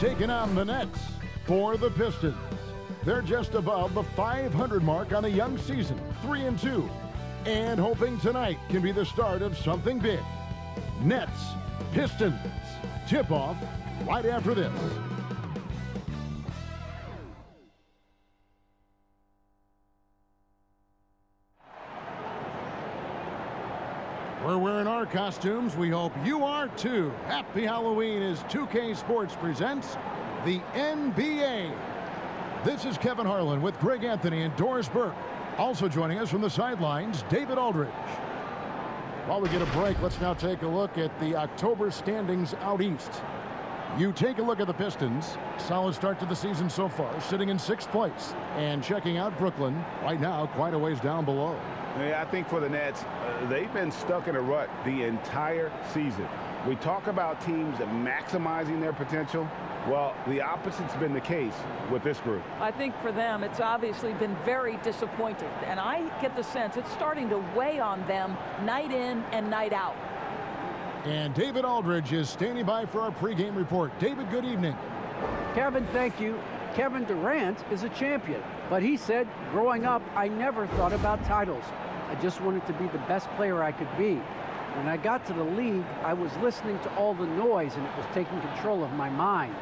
taking on the Nets for the Pistons. They're just above the 500 mark on the young season, 3-2, and hoping tonight can be the start of something big. Nets, Pistons, tip-off right after this. We're wearing our costumes. We hope you are too. Happy Halloween as 2K Sports presents the NBA. This is Kevin Harlan with Greg Anthony and Doris Burke. Also joining us from the sidelines, David Aldridge. While we get a break, let's now take a look at the October standings out east. You take a look at the Pistons. Solid start to the season so far, sitting in 6th place. And checking out Brooklyn, right now quite a ways down below. Yeah, I think for the Nets, they've been stuck in a rut the entire season. We talk about teams maximizing their potential. Well, the opposite's been the case with this group. I think for them, it's obviously been very disappointing. And I get the sense it's starting to weigh on them night in and night out. And David Aldridge is standing by for our pregame report. David, good evening. Kevin, thank you. Kevin Durant is a champion, but he said, growing up, I never thought about titles. I just wanted to be the best player I could be. When I got to the league, I was listening to all the noise and it was taking control of my mind.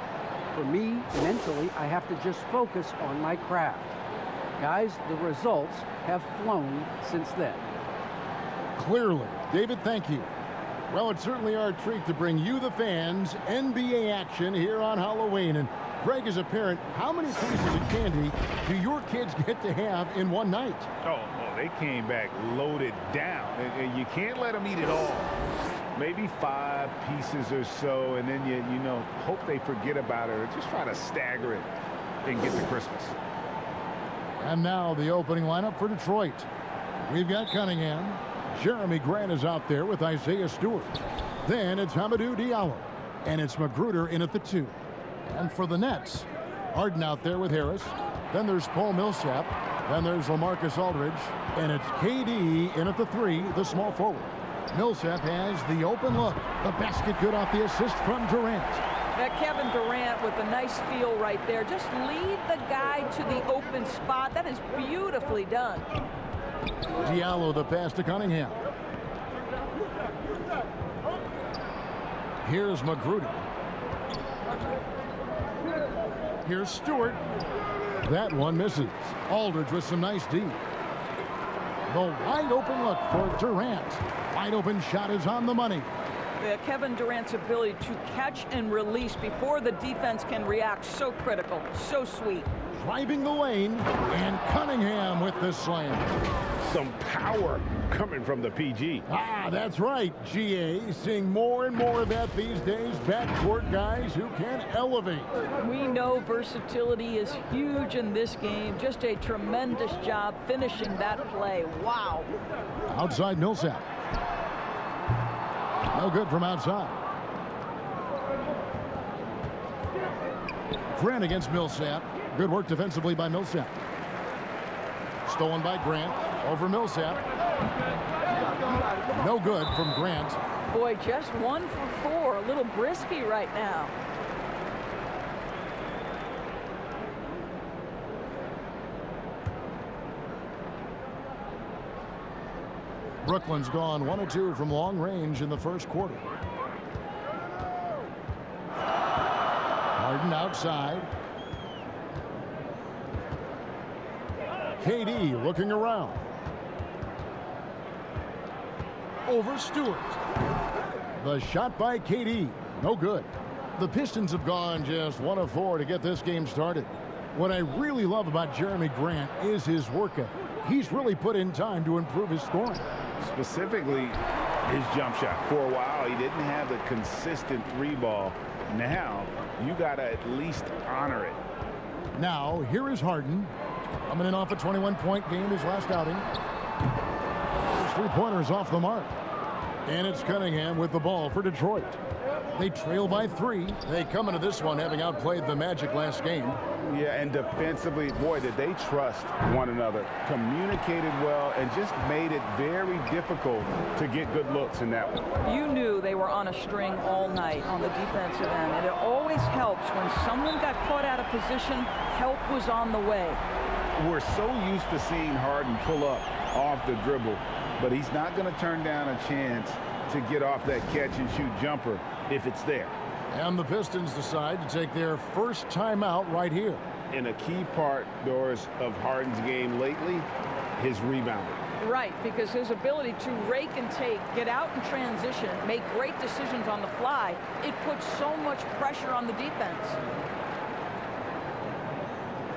For me, mentally, I have to just focus on my craft. Guys, the results have flown since then. Clearly. David, thank you. Well, it's certainly our treat to bring you, the fans, NBA action here on Halloween. And Greg, as a parent, how many pieces of candy do your kids get to have in one night? Oh, well, they came back loaded down, and you can't let them eat it all. Maybe 5 pieces or so, and then you hope they forget about it or just try to stagger it and get to Christmas. And now the opening lineup for Detroit. We've got Cunningham. Jeremy Grant is out there with Isaiah Stewart. Then it's Hamidou Diallo. And it's Magruder in at the 2. And for the Nets, Harden out there with Harris. Then there's Paul Millsap. Then there's LaMarcus Aldridge. And it's KD in at the 3, the small forward. Millsap has the open look. The basket good off the assist from Durant. Kevin Durant with a nice feel right there. Just lead the guy to the open spot. That is beautifully done. Diallo the pass to Cunningham. Here's Magruder. Here's Stewart. That one misses. Aldridge with some nice D. The wide open look for Durant. Wide open shot is on the money. Kevin Durant's ability to catch and release before the defense can react, so critical, so sweet. Driving the lane, and Cunningham with the slam. Some power coming from the PG. That's right, GA. Seeing more and more of that these days. Backcourt guys who can elevate. We know versatility is huge in this game. Just a tremendous job finishing that play. Wow. Outside Millsap. No good from outside. Grant against Millsap. Good work defensively by Millsap. Stolen by Grant. Over Millsap. No good from Grant. Boy, just 1 for 4. A little brisky right now. Brooklyn's gone 1 of 2 from long range in the first quarter. Harden outside. KD looking around. Over Stewart. The shot by KD. No good. The Pistons have gone just 1 of 4 to get this game started. What I really love about Jeremy Grant is his work ethic. He's really put in time to improve his scoring. Specifically, his jump shot. For a while, he didn't have the consistent 3-ball. Now, you got to at least honor it. Now, here is Harden. Coming in off a 21-point game his last outing. His 3-pointers off the mark. And it's Cunningham with the ball for Detroit. They trail by 3. They come into this one having outplayed the Magic last game. Yeah, and defensively, boy, did they trust one another. Communicated well and just made it very difficult to get good looks in that one. You knew they were on a string all night on the defensive end, and it always helps when someone got caught out of position, help was on the way. We're so used to seeing Harden pull up off the dribble, but he's not going to turn down a chance to get off that catch-and-shoot jumper if it's there. And the Pistons decide to take their first timeout right here. And a key part, Doris, of Harden's game lately, his rebounding. Right, because his ability to rake and take, get out in transition, make great decisions on the fly, it puts so much pressure on the defense.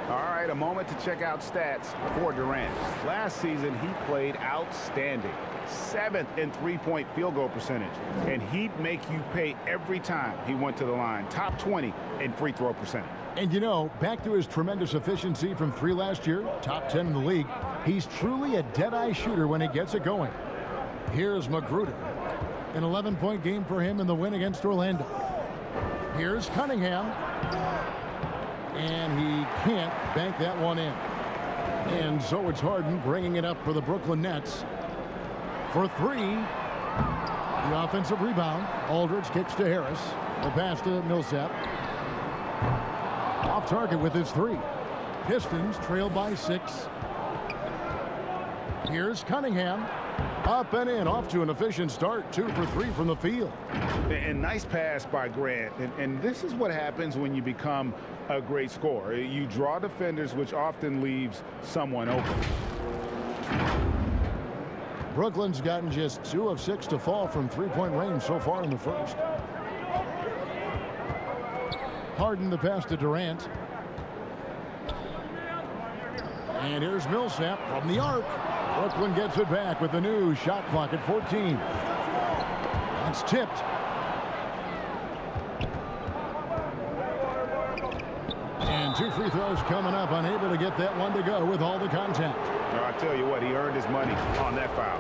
All right, a moment to check out stats for Durant. Last season, he played outstanding. 7th in three-point field goal percentage. And he'd make you pay every time he went to the line. Top 20 in free throw percentage. And you know, back to his tremendous efficiency from 3 last year, top 10 in the league, he's truly a dead-eye shooter when he gets it going. Here's Magruder. An 11-point game for him in the win against Orlando. Here's Cunningham. And he can't bank that one in. And so it's Harden bringing it up for the Brooklyn Nets. For 3. The offensive rebound. Aldridge kicks to Harris. The pass to Millsap. Off target with his 3. Pistons trail by 6. Here's Cunningham. Up and in, off to an efficient start. 2 for 3 from the field. And nice pass by Grant. And this is what happens when you become a great scorer. You draw defenders, which often leaves someone open. Brooklyn's gotten just 2 of 6 to fall from three-point range so far in the first. Harden the pass to Durant. And here's Millsap from the arc. Brooklyn gets it back with the new shot clock at 14. That's tipped. And 2 free throws coming up, unable to get that one to go with all the contact. I tell you what, he earned his money on that foul.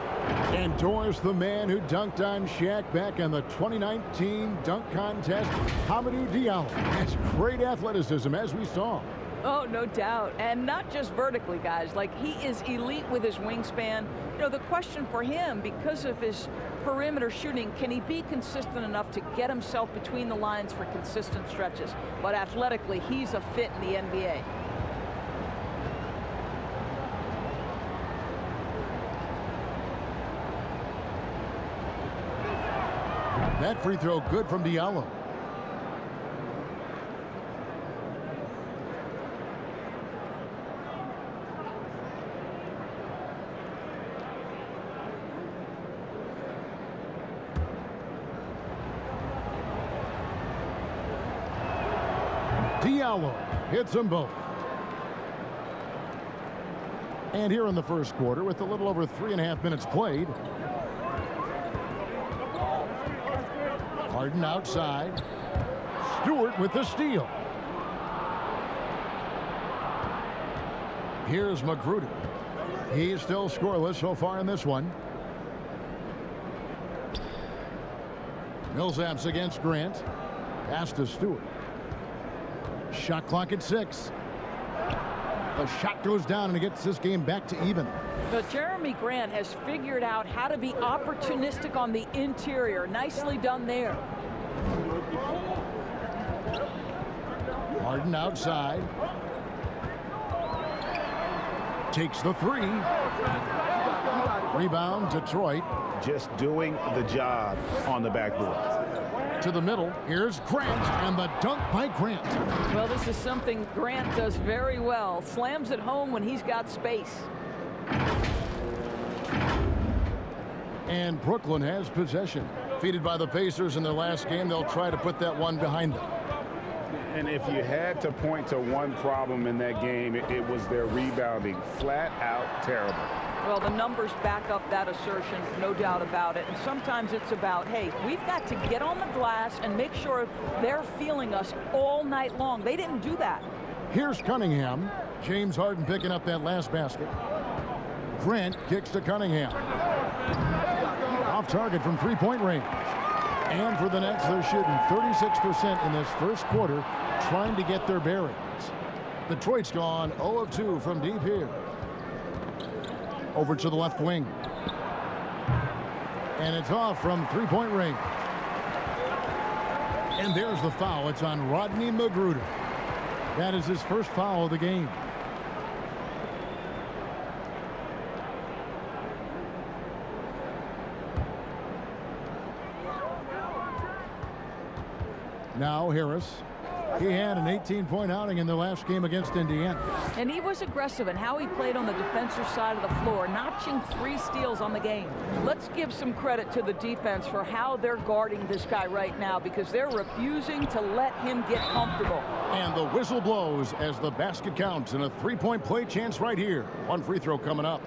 And Doris, the man who dunked on Shaq back in the 2019 dunk contest, Hamidou Diallo, has great athleticism, as we saw. Oh, no doubt. And not just vertically, guys. Like, he is elite with his wingspan. You know, the question for him, because of his perimeter shooting, can he be consistent enough to get himself between the lines for consistent stretches? But athletically, he's a fit in the NBA. That free throw good from Diallo. Diallo hits them both. And here in the first quarter, with a little over 3.5 minutes played, Harden outside. Stewart with the steal. Here's Magruder. He's still scoreless so far in this one. Millsap's against Grant. Pass to Stewart. Shot clock at 6. The shot goes down and it gets this game back to even. But Jeremy Grant has figured out how to be opportunistic on the interior. Nicely done there. Harden outside. Takes the 3. Rebound, Detroit. Just doing the job on the backboard. To the middle. Here's Grant, and the dunk by Grant. Well, this is something Grant does very well. Slams it home when he's got space. And Brooklyn has possession. Defeated by the Pacers in their last game, they'll try to put that one behind them. And if you had to point to one problem in that game, it was their rebounding. Flat out terrible. Well, the numbers back up that assertion, no doubt about it. And sometimes it's about, hey, we've got to get on the glass and make sure they're feeling us all night long. They didn't do that. Here's Cunningham. James Harden picking up that last basket. Grant kicks to Cunningham. Off target from three-point range. And for the Nets, they're shooting 36% in this first quarter, trying to get their bearings. Detroit's gone 0 of 2 from deep here. Over to the left wing. And it's off from three-point range. And there's the foul. It's on Rodney McGruder. That is his first foul of the game. Now Harris. He had an 18-point outing in the last game against Indiana. And he was aggressive in how he played on the defensive side of the floor, notching 3 steals on the game. Let's give some credit to the defense for how they're guarding this guy right now, because they're refusing to let him get comfortable. And the whistle blows as the basket counts, and a 3-point play chance right here. One free throw coming up.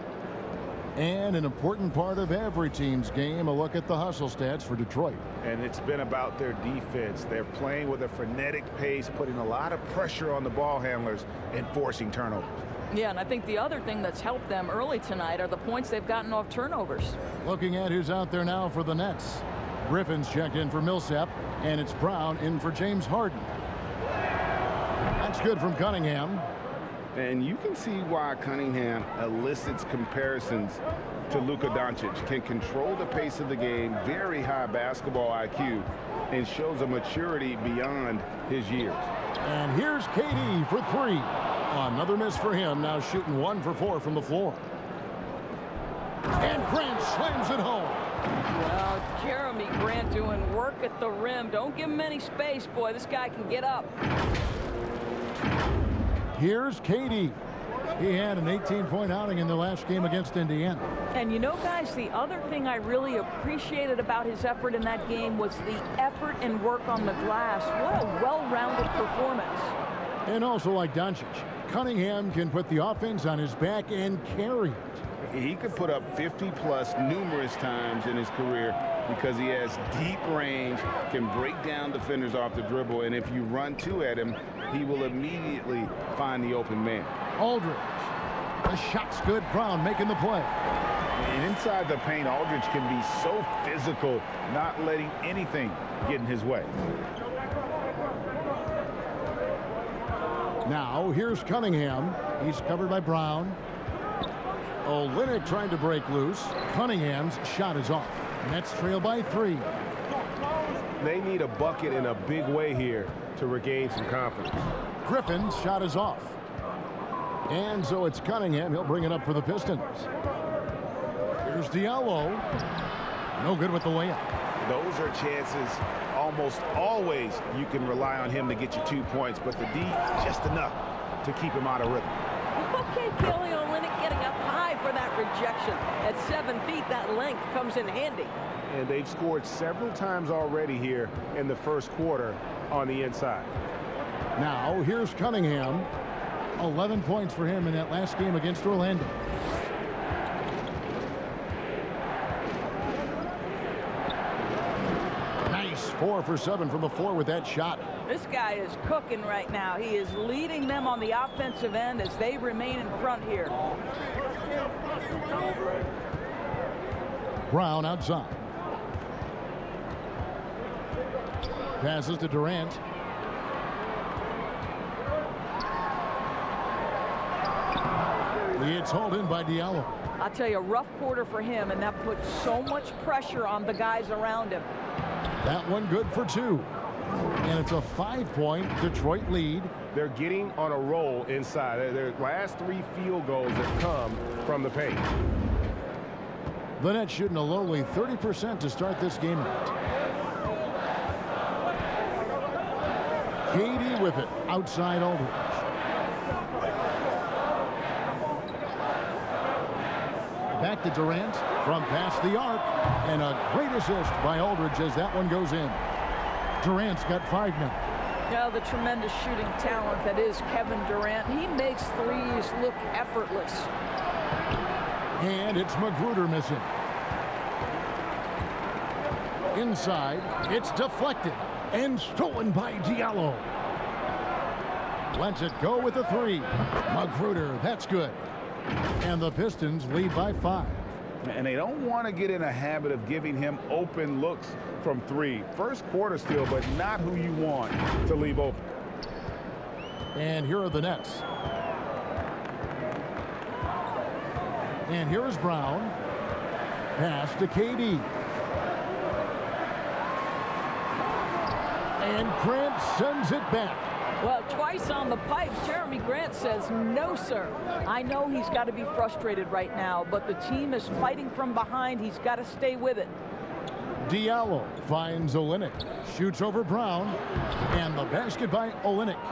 And an important part of every team's game, a look at the hustle stats for Detroit. And it's been about their defense. They're playing with a frenetic pace, putting a lot of pressure on the ball handlers and forcing turnovers. Yeah, and I think the other thing that's helped them early tonight are the points they've gotten off turnovers. Looking at who's out there now for the Nets. Griffin's checked in for Millsap, and it's Brown in for James Harden. That's good from Cunningham. And you can see why Cunningham elicits comparisons to Luka Doncic. Can control the pace of the game, very high basketball IQ, and shows a maturity beyond his years. And here's KD for 3. Another miss for him, now shooting 1 for 4 from the floor. And Grant slams it home. Well, Jeremy Grant doing work at the rim. Don't give him any space, boy. This guy can get up. Here's KD. He had an 18-point outing in the last game against Indiana. And you know, guys, the other thing I really appreciated about his effort in that game was the effort and work on the glass. What a well-rounded performance. And also, like Doncic, Cunningham can put the offense on his back and carry it. He could put up 50-plus numerous times in his career because he has deep range, can break down defenders off the dribble, and if you run 2 at him, he will immediately find the open man. Aldridge. The shot's good. Brown making the play. And inside the paint, Aldridge can be so physical, not letting anything get in his way. Now, here's Cunningham. He's covered by Brown. Olynyk trying to break loose. Cunningham's shot is off. Nets trail by 3. They need a bucket in a big way here to regain some confidence. Griffin's shot is off. And so it's Cunningham. He'll bring it up for the Pistons. Here's Diallo. No good with the layup. Those are chances almost always you can rely on him to get you 2 points, but the D just enough to keep him out of rhythm. Okay, Kelly Olynyk getting up high for that rejection. At 7 feet, that length comes in handy. And they've scored several times already here in the first quarter on the inside. Now, here's Cunningham. 11 points for him in that last game against Orlando. Nice 4 for 7 from the floor with that shot. This guy is cooking right now. He is leading them on the offensive end as they remain in front here. Brown outside. Passes to Durant. It's hauled in by Diallo. I'll tell you, a rough quarter for him, and that puts so much pressure on the guys around him. That one good for 2. And it's a 5-point Detroit lead. They're getting on a roll inside. Their last 3 field goals have come from the paint. The Nets shooting a lowly 30% to start this game out. KD with it. Outside Aldridge. Back to Durant from past the arc. And a great assist by Aldridge as that one goes in. Durant's got 5 now. Now the tremendous shooting talent that is Kevin Durant. He makes threes look effortless. And it's McGruder missing. Inside, it's deflected and stolen by Diallo. Lets it go with a 3. McGruder, that's good. And the Pistons lead by 5. And they don't want to get in a habit of giving him open looks from three. First quarter still, but not who you want to leave open. And here are the Nets. And here is Brown. Pass to KD. And Grant sends it back. Well, twice on the pipes, Jeremy Grant says, no, sir. I know he's got to be frustrated right now, but the team is fighting from behind. He's got to stay with it. Diallo finds Olynyk. Shoots over Brown. And the basket by Olynyk.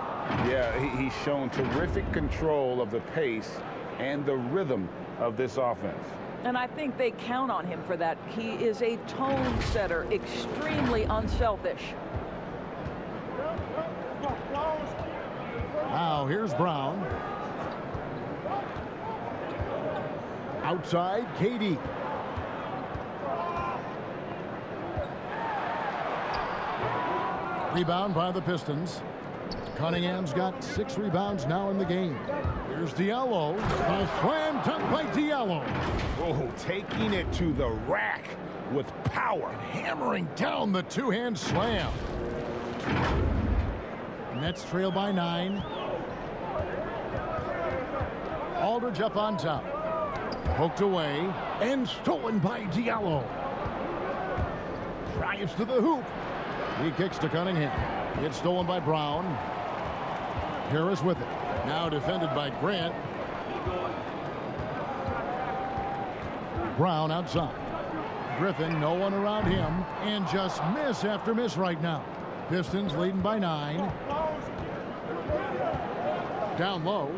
Yeah, he's shown terrific control of the pace and the rhythm of this offense. And I think they count on him for that. He is a tone setter, extremely unselfish. Now here's Brown. Outside, KD. Rebound by the Pistons. Cunningham's got 6 rebounds now in the game. Here's Diallo. A slam dunk by Diallo. Oh, taking it to the rack with power. And hammering down the two-hand slam. Nets trail by 9. Aldridge up on top. Poked away and stolen by Diallo. Drives to the hoop. He kicks to Cunningham. It's stolen by Brown. Harris with it. Now defended by Grant. Brown outside. Griffin, no one around him, and just miss after miss right now. Pistons leading by 9. Down low.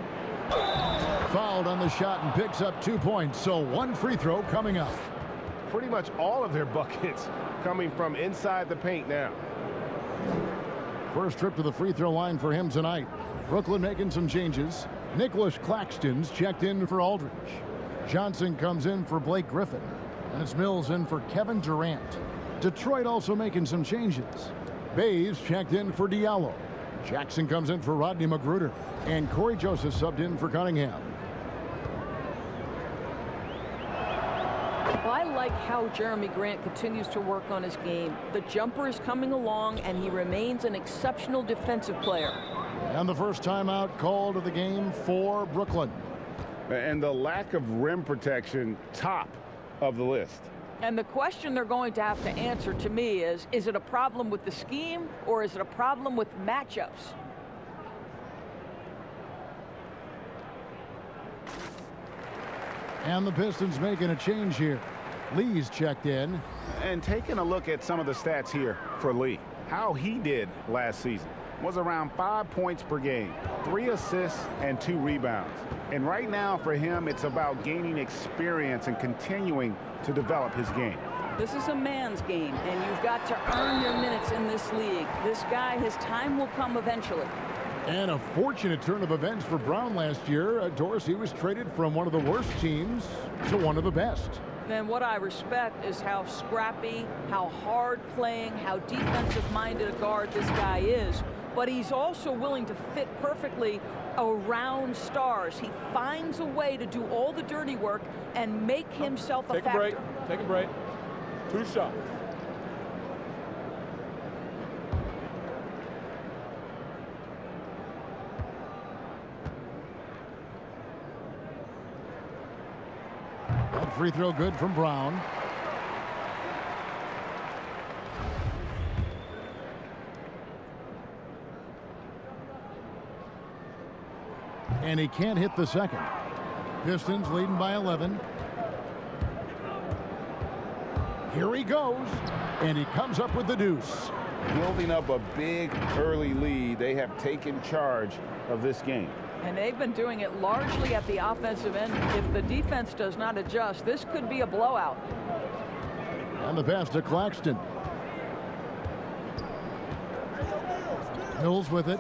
Fouled on the shot and picks up 2 points. So 1 free throw coming up. Pretty much all of their buckets coming from inside the paint now. First trip to the free throw line for him tonight. Brooklyn making some changes. Nicholas Claxton's checked in for Aldridge. Johnson comes in for Blake Griffin. And it's Mills in for Kevin Durant. Detroit also making some changes. Bays checked in for Diallo. Jackson comes in for Rodney Magruder. And Corey Joseph subbed in for Cunningham. I like how Jeremy Grant continues to work on his game. The jumper is coming along, and he remains an exceptional defensive player. And the first timeout called of the game for Brooklyn. And the lack of rim protection, top of the list. And the question they're going to have to answer to me is it a problem with the scheme or is it a problem with matchups? And the Pistons making a change here. Lee's checked in. And taking a look at some of the stats here for Lee. How he did last season was around 5 points per game, 3 assists and 2 rebounds. And right now for him, it's about gaining experience and continuing to develop his game. This is a man's game, and you've got to earn your minutes in this league. This guy, his time will come eventually. And a fortunate turn of events for Brown last year. Dorsey was traded from one of the worst teams to one of the best. And what I respect is how scrappy, how hard playing, how defensive-minded a guard this guy is. But he's also willing to fit perfectly around stars. He finds a way to do all the dirty work and make himself a factor. Take a break. 2 shots. That free throw good from Brown. And he can't hit the second. Pistons leading by 11. Here he goes. And he comes up with the deuce. Building up a big early lead. They have taken charge of this game. And they've been doing it largely at the offensive end. If the defense does not adjust, this could be a blowout. And the pass to Claxton. Mills with it.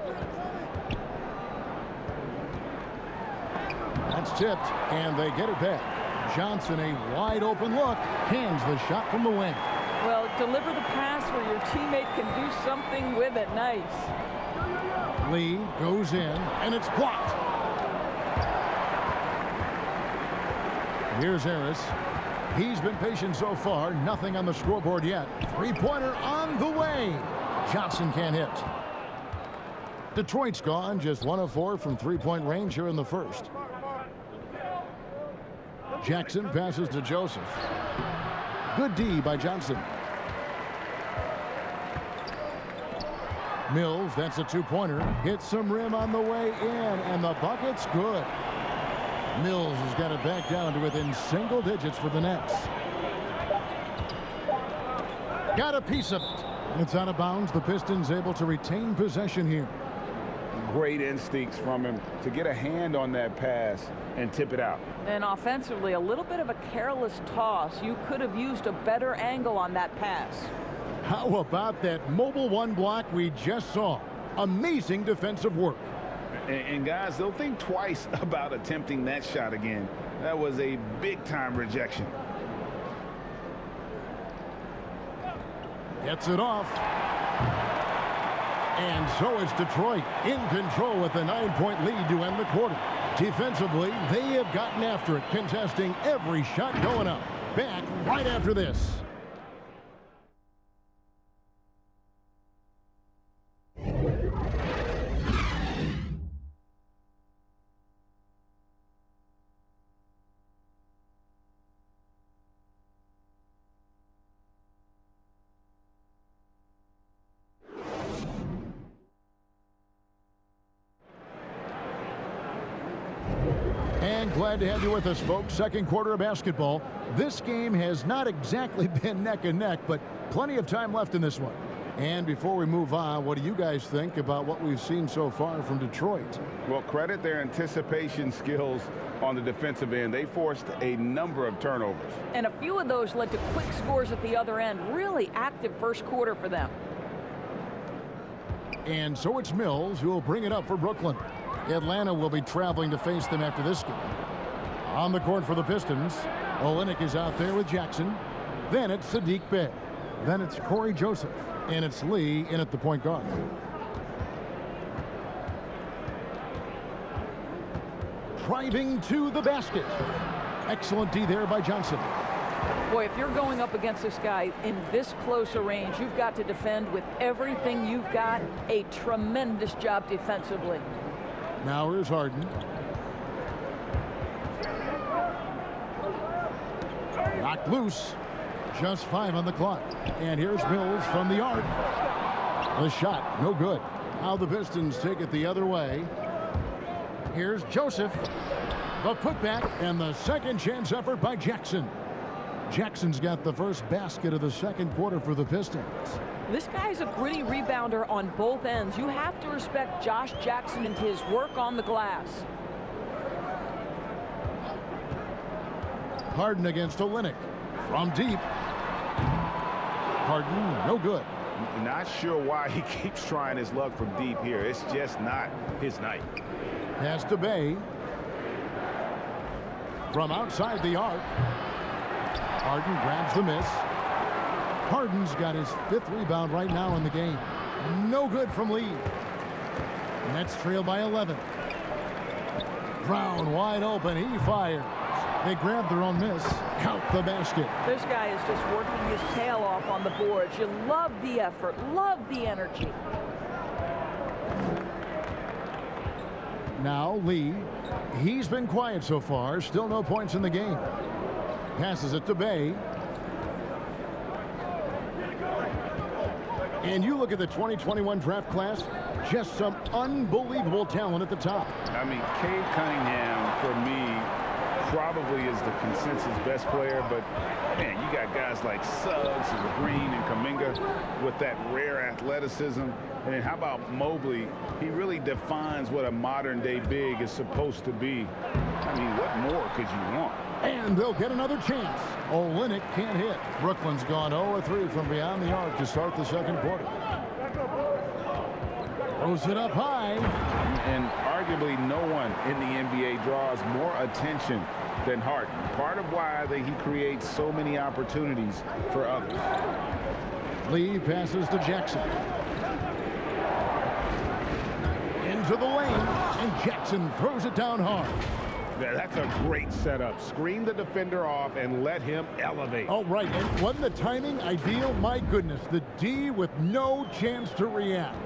That's tipped, and they get it back. Johnson, a wide open look, hands the shot from the wing. Well, deliver the pass where your teammate can do something with it. Nice. Lee goes in, and it's blocked. Here's Harris. He's been patient so far. Nothing on the scoreboard yet. Three-pointer on the way. Johnson can't hit. Detroit's gone. Just 1 of 4 from three-point range here in the first. Jackson passes to Joseph. Good D by Johnson. Mills, that's a two-pointer. Hits some rim on the way in, and the bucket's good. Mills has got it back down to within single digits for the Nets. Got a piece of it. It's out of bounds. The Pistons able to retain possession here. Great instincts from him to get a hand on that pass and tip it out. And offensively, a little bit of a careless toss. You could have used a better angle on that pass. How about that mobile one block we just saw? Amazing defensive work. And guys, they'll think twice about attempting that shot again. That was a big-time rejection. Gets it off. And so it's Detroit in control with a 9-point lead to end the quarter. Defensively, they have gotten after it, contesting every shot going up. Back right after this. And glad to have you with us, folks. Second quarter of basketball. This game has not exactly been neck and neck, but plenty of time left in this one. And before we move on, what do you guys think about what we've seen so far from Detroit? Well, credit their anticipation skills on the defensive end. They forced a number of turnovers. And a few of those led to quick scores at the other end. Really active first quarter for them. And so it's Mills who will bring it up for Brooklyn. Atlanta will be traveling to face them after this game. On the court for the Pistons, Olynyk is out there with Jackson. Then it's Sadiq Bey. Then it's Corey Joseph. And it's Lee in at the point guard. Driving to the basket. Excellent D there by Johnson. Boy, if you're going up against this guy in this close a range, you've got to defend with everything you've got. A tremendous job defensively. Now here's Harden. Knocked loose. Just 5 on the clock. And here's Mills from the arc. The shot, no good. Now the Pistons take it the other way. Here's Joseph. The putback and the second chance effort by Jackson. Jackson's got the first basket of the second quarter for the Pistons. This guy's a gritty rebounder on both ends. You have to respect Josh Jackson and his work on the glass. Harden against Olynyk. From deep. Harden, no good. Not sure why he keeps trying his luck from deep here. It's just not his night. Pass to Bey. From outside the arc. Harden grabs the miss. Harden's got his 5th rebound right now in the game. No good from Lee. Nets trail by 11. Brown wide open. He fires. They grab their own miss. Count the basket. This guy is just working his tail off on the boards. You love the effort. Love the energy. Now Lee. He's been quiet so far. Still no points in the game. Passes it to Bey. And you look at the 2021 draft class, just some unbelievable talent at the top. I mean, Cade Cunningham, for me, probably is the consensus best player, but man, you got guys like Suggs and Green and Kuminga with that rare athleticism. And how about Mobley? He really defines what a modern day big is supposed to be. I mean, what more could you want? And they'll get another chance. Olynyk can't hit. Brooklyn's gone 0-3 from beyond the arc to start the second quarter. Throws it up high. And arguably no one in the NBA draws more attention than Harden. Part of why he creates so many opportunities for others. Lee passes to Jackson. Into the lane, and Jackson throws it down hard. That's a great setup. Screen the defender off and let him elevate. Oh, right. And wasn't the timing ideal? My goodness, the D with no chance to react.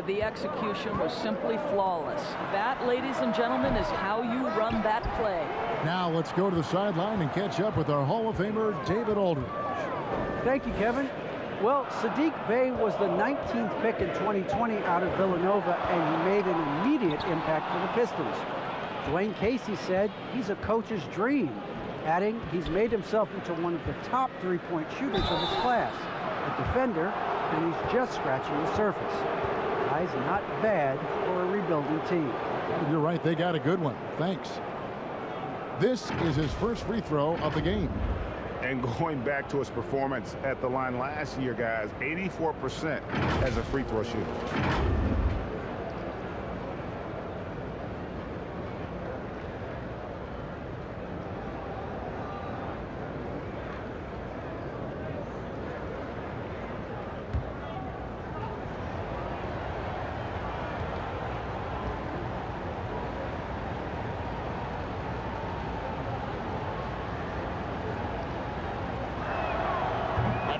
The execution was simply flawless. That, ladies and gentlemen, is how you run that play. Now let's go to the sideline and catch up with our Hall of Famer, David Aldridge. Thank you, Kevin. Well, Sadiq Bey was the 19th pick in 2020 out of Villanova, and he made an immediate impact for the Pistons. Dwayne Casey said he's a coach's dream, adding he's made himself into one of the top three-point shooters of his class, a defender, and he's just scratching the surface. Guy's not bad for a rebuilding team. You're right, they got a good one. Thanks. This is his first free throw of the game. And going back to his performance at the line last year, guys, 84% as a free throw shooter.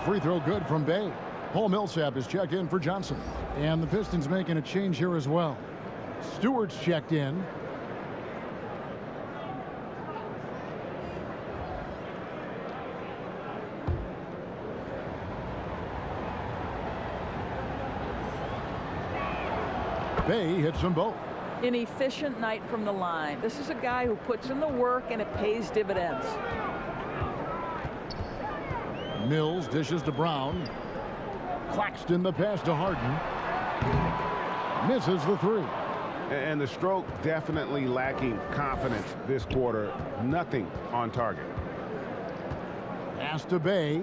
Free throw good from Bey. Paul Millsap is checked in for Johnson. And the Pistons making a change here as well. Stewart's checked in. Bey hits them both. An efficient night from the line. This is a guy who puts in the work and it pays dividends. Mills dishes to Brown. Claxton the pass to Harden. Misses the three. And the stroke definitely lacking confidence this quarter. Nothing on target. Pass to Bey.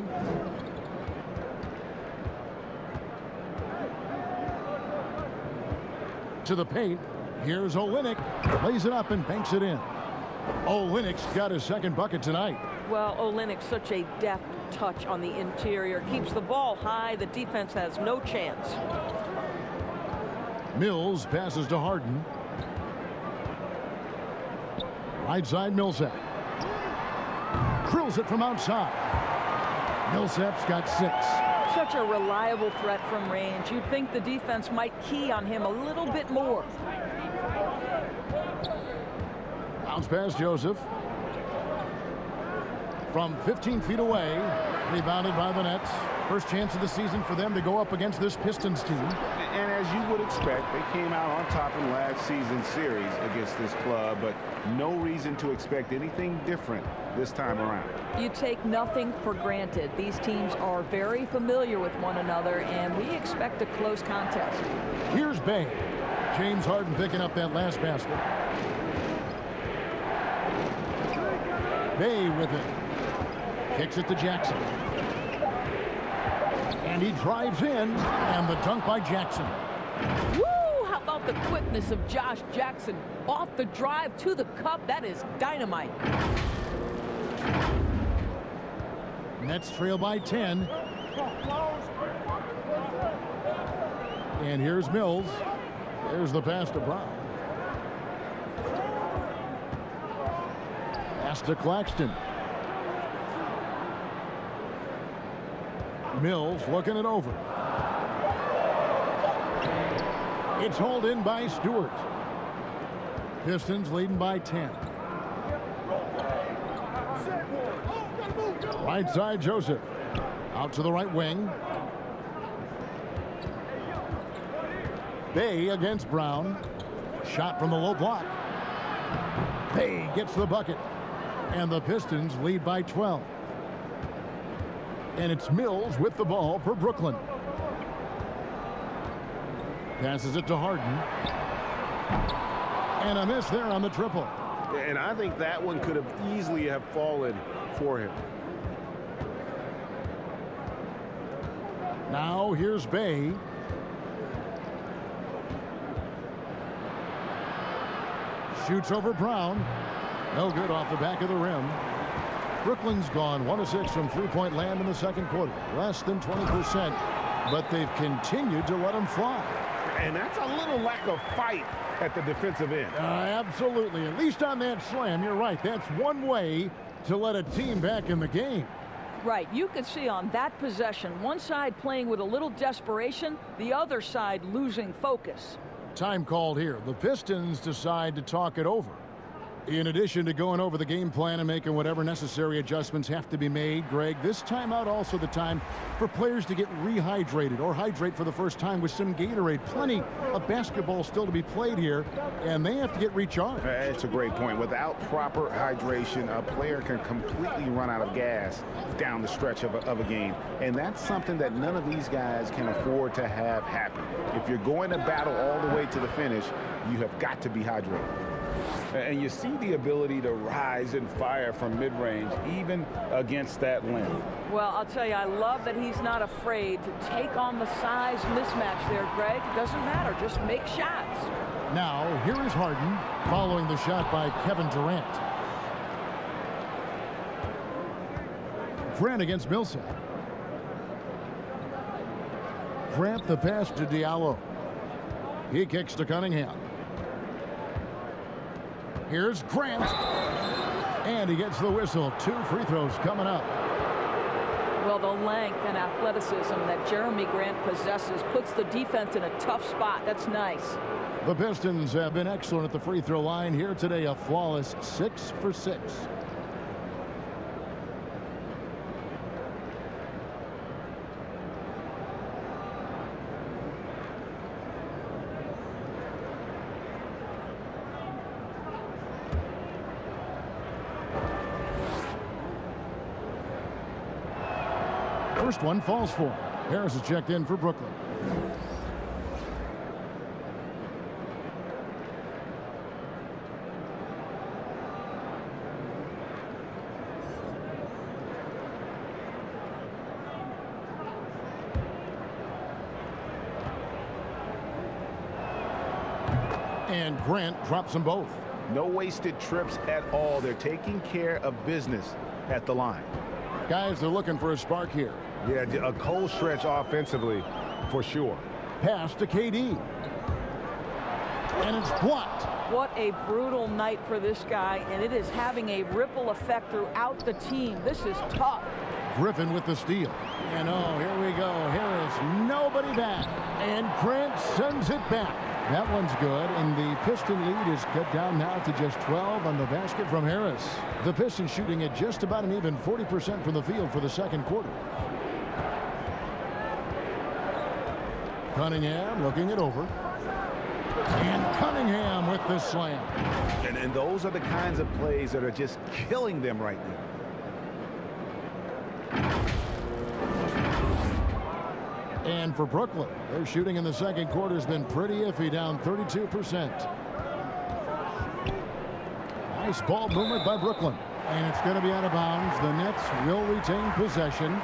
To the paint. Here's Olynyk. Lays it up and banks it in. Olynyk's got his second bucket tonight. Well, Olynyk's such a deft touch on the interior. Keeps the ball high. The defense has no chance. Mills passes to Harden. Right side Millsap. Drills it from outside. Millsap's got 6. Such a reliable threat from range. You'd think the defense might key on him a little bit more. Bounce pass Joseph. From 15 feet away, rebounded by the Nets. First chance of the season for them to go up against this Pistons team. And as you would expect, they came out on top in last season's series against this club, but no reason to expect anything different this time around. You take nothing for granted. These teams are very familiar with one another, and we expect a close contest. Here's Bey. James Harden picking up that last basket. Bey with it. Kicks it to Jackson. And he drives in, and the dunk by Jackson. Woo! How about the quickness of Josh Jackson? Off the drive to the cup. That is dynamite. Nets trail by 10. And here's Mills. There's the pass to Brown. Pass to Claxton. Mills looking it over. It's hauled in by Stewart. Pistons leading by 10. Right side Joseph. Out to the right wing. Bey against Brown. Shot from the low block. Bey gets the bucket. And the Pistons lead by 12. And it's Mills with the ball for Brooklyn. Passes it to Harden. And a miss there on the triple. And I think that one could have easily have fallen for him. Now here's Bey. Shoots over Brown. No good off the back of the rim. Brooklyn's gone 1 of 6 from three-point land in the second quarter. Less than 20%. But they've continued to let them fly. And that's a little lack of fight at the defensive end. Absolutely. At least on that slam, you're right. That's one way to let a team back in the game. Right. You could see on that possession, one side playing with a little desperation, the other side losing focus. Time called here. The Pistons decide to talk it over. In addition to going over the game plan and making whatever necessary adjustments have to be made, Greg, this timeout also the time for players to get rehydrated or hydrate for the first time with some Gatorade. Plenty of basketball still to be played here, and they have to get recharged. That's a great point. Without proper hydration, a player can completely run out of gas down the stretch of a game. And that's something that none of these guys can afford to have happen. If you're going to battle all the way to the finish, you have got to be hydrated. And you see the ability to rise and fire from mid-range, even against that length. Well, I'll tell you, I love that he's not afraid to take on the size mismatch there, Greg. It doesn't matter. Just make shots. Now, here is Harden following the shot by Kevin Durant. Grant against Millsap. Grant the pass to Diallo. He kicks to Cunningham. Here's Grant. And he gets the whistle. 2 free throws coming up. Well, the length and athleticism that Jeremy Grant possesses puts the defense in a tough spot. That's nice. The Pistons have been excellent at the free throw line here today. A flawless 6 for 6. First one falls for him. Harris is checked in for Brooklyn. And Grant drops them both. No wasted trips at all. They're taking care of business at the line. Guys, they're looking for a spark here. Yeah, a cold stretch offensively for sure. Pass to KD. And it's blocked. What a brutal night for this guy, and it is having a ripple effect throughout the team. This is tough. Griffin with the steal. And oh, here we go. Harris, nobody back. And Grant sends it back. That one's good, and the Piston lead is cut down now to just 12 on the basket from Harris. The Pistons shooting at just about an even 40% from the field for the second quarter. Cunningham looking it over. And Cunningham with the slam. And those are the kinds of plays that are just killing them right now. And for Brooklyn, their shooting in the second quarter has been pretty iffy, down 32%. Nice ball movement by Brooklyn. And it's going to be out of bounds. The Nets will retain possession.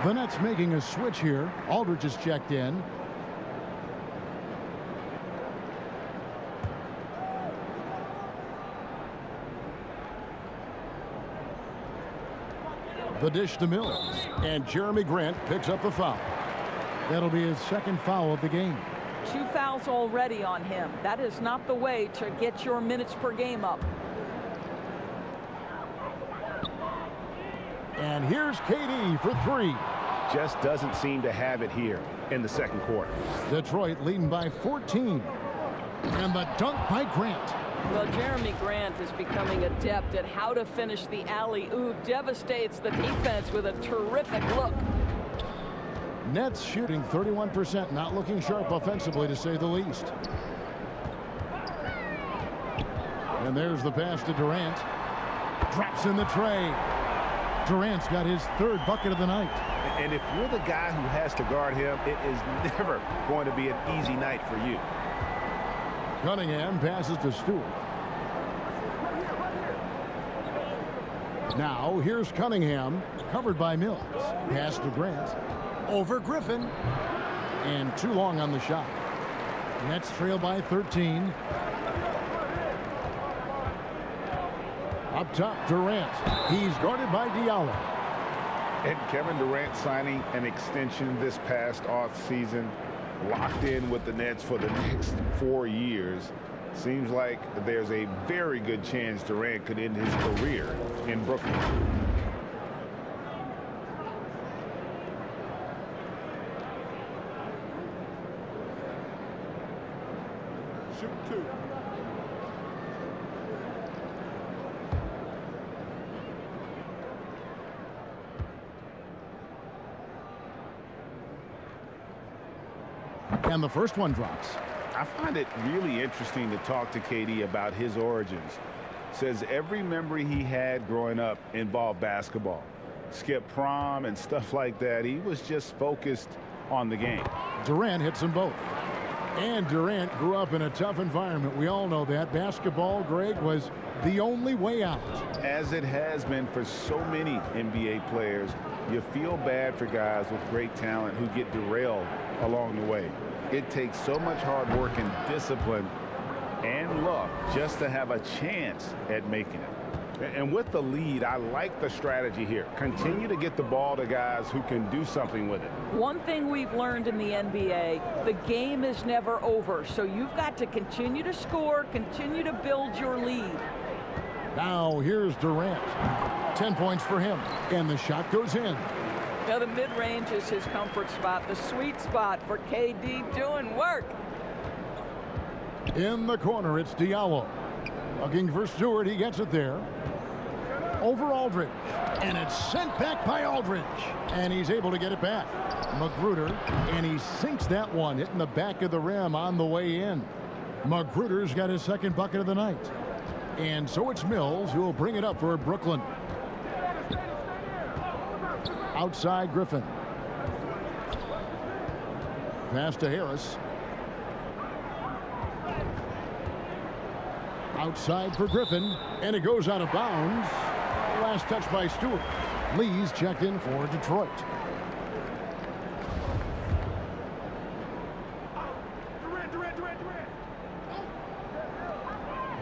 The Nets making a switch here. Aldridge is checked in. The dish to Mills. And Jeremy Grant picks up the foul. That'll be his second foul of the game. 2 fouls already on him. That is not the way to get your minutes per game up. And here's KD for 3. Just doesn't seem to have it here in the second quarter. Detroit leading by 14. And the dunk by Grant. Well, Jeremy Grant is becoming adept at how to finish the alley-oop. Devastates the defense with a terrific look. Nets shooting 31%, not looking sharp offensively, to say the least. And there's the pass to Durant. Drops in the tray. Durant's got his 3rd bucket of the night. And if you're the guy who has to guard him, it is never going to be an easy night for you. Cunningham passes to Stewart. Now here's Cunningham, covered by Mills. Pass to Grant. Over Griffin. And too long on the shot. Nets trail by 13. Up top, Durant. He's guarded by Diallo. And Kevin Durant signing an extension this past offseason. locked in with the Nets for the next 4 years. Seems like there's a very good chance Durant could end his career in Brooklyn. Shoot two. And the first one drops. I find it really interesting to talk to KD about his origins. Says every memory he had growing up involved basketball. Skipped prom and stuff like that. He was just focused on the game. Durant hits them both. And Durant grew up in a tough environment. We all know that. Basketball, Greg, was the only way out. As it has been for so many NBA players, you feel bad for guys with great talent who get derailed along the way. It takes so much hard work and discipline and luck just to have a chance at making it. And with the lead, I like the strategy here. Continue to get the ball to guys who can do something with it. One thing we've learned in the NBA, the game is never over. So you've got to continue to score, continue to build your lead. Now here's Durant. 10 points for him. And the shot goes in. Now the mid-range is his comfort spot, the sweet spot for KD doing work. In the corner, it's Diallo. Looking for Stewart. He gets it there. Over Aldridge. And it's sent back by Aldridge. And he's able to get it back. Magruder. And he sinks that one, hitting the back of the rim on the way in. Magruder's got his second bucket of the night. And so it's Mills who will bring it up for Brooklyn. Outside Griffin. Pass to Harris. Outside for Griffin. And it goes out of bounds. Last touch by Stewart. Lee's checked in for Detroit.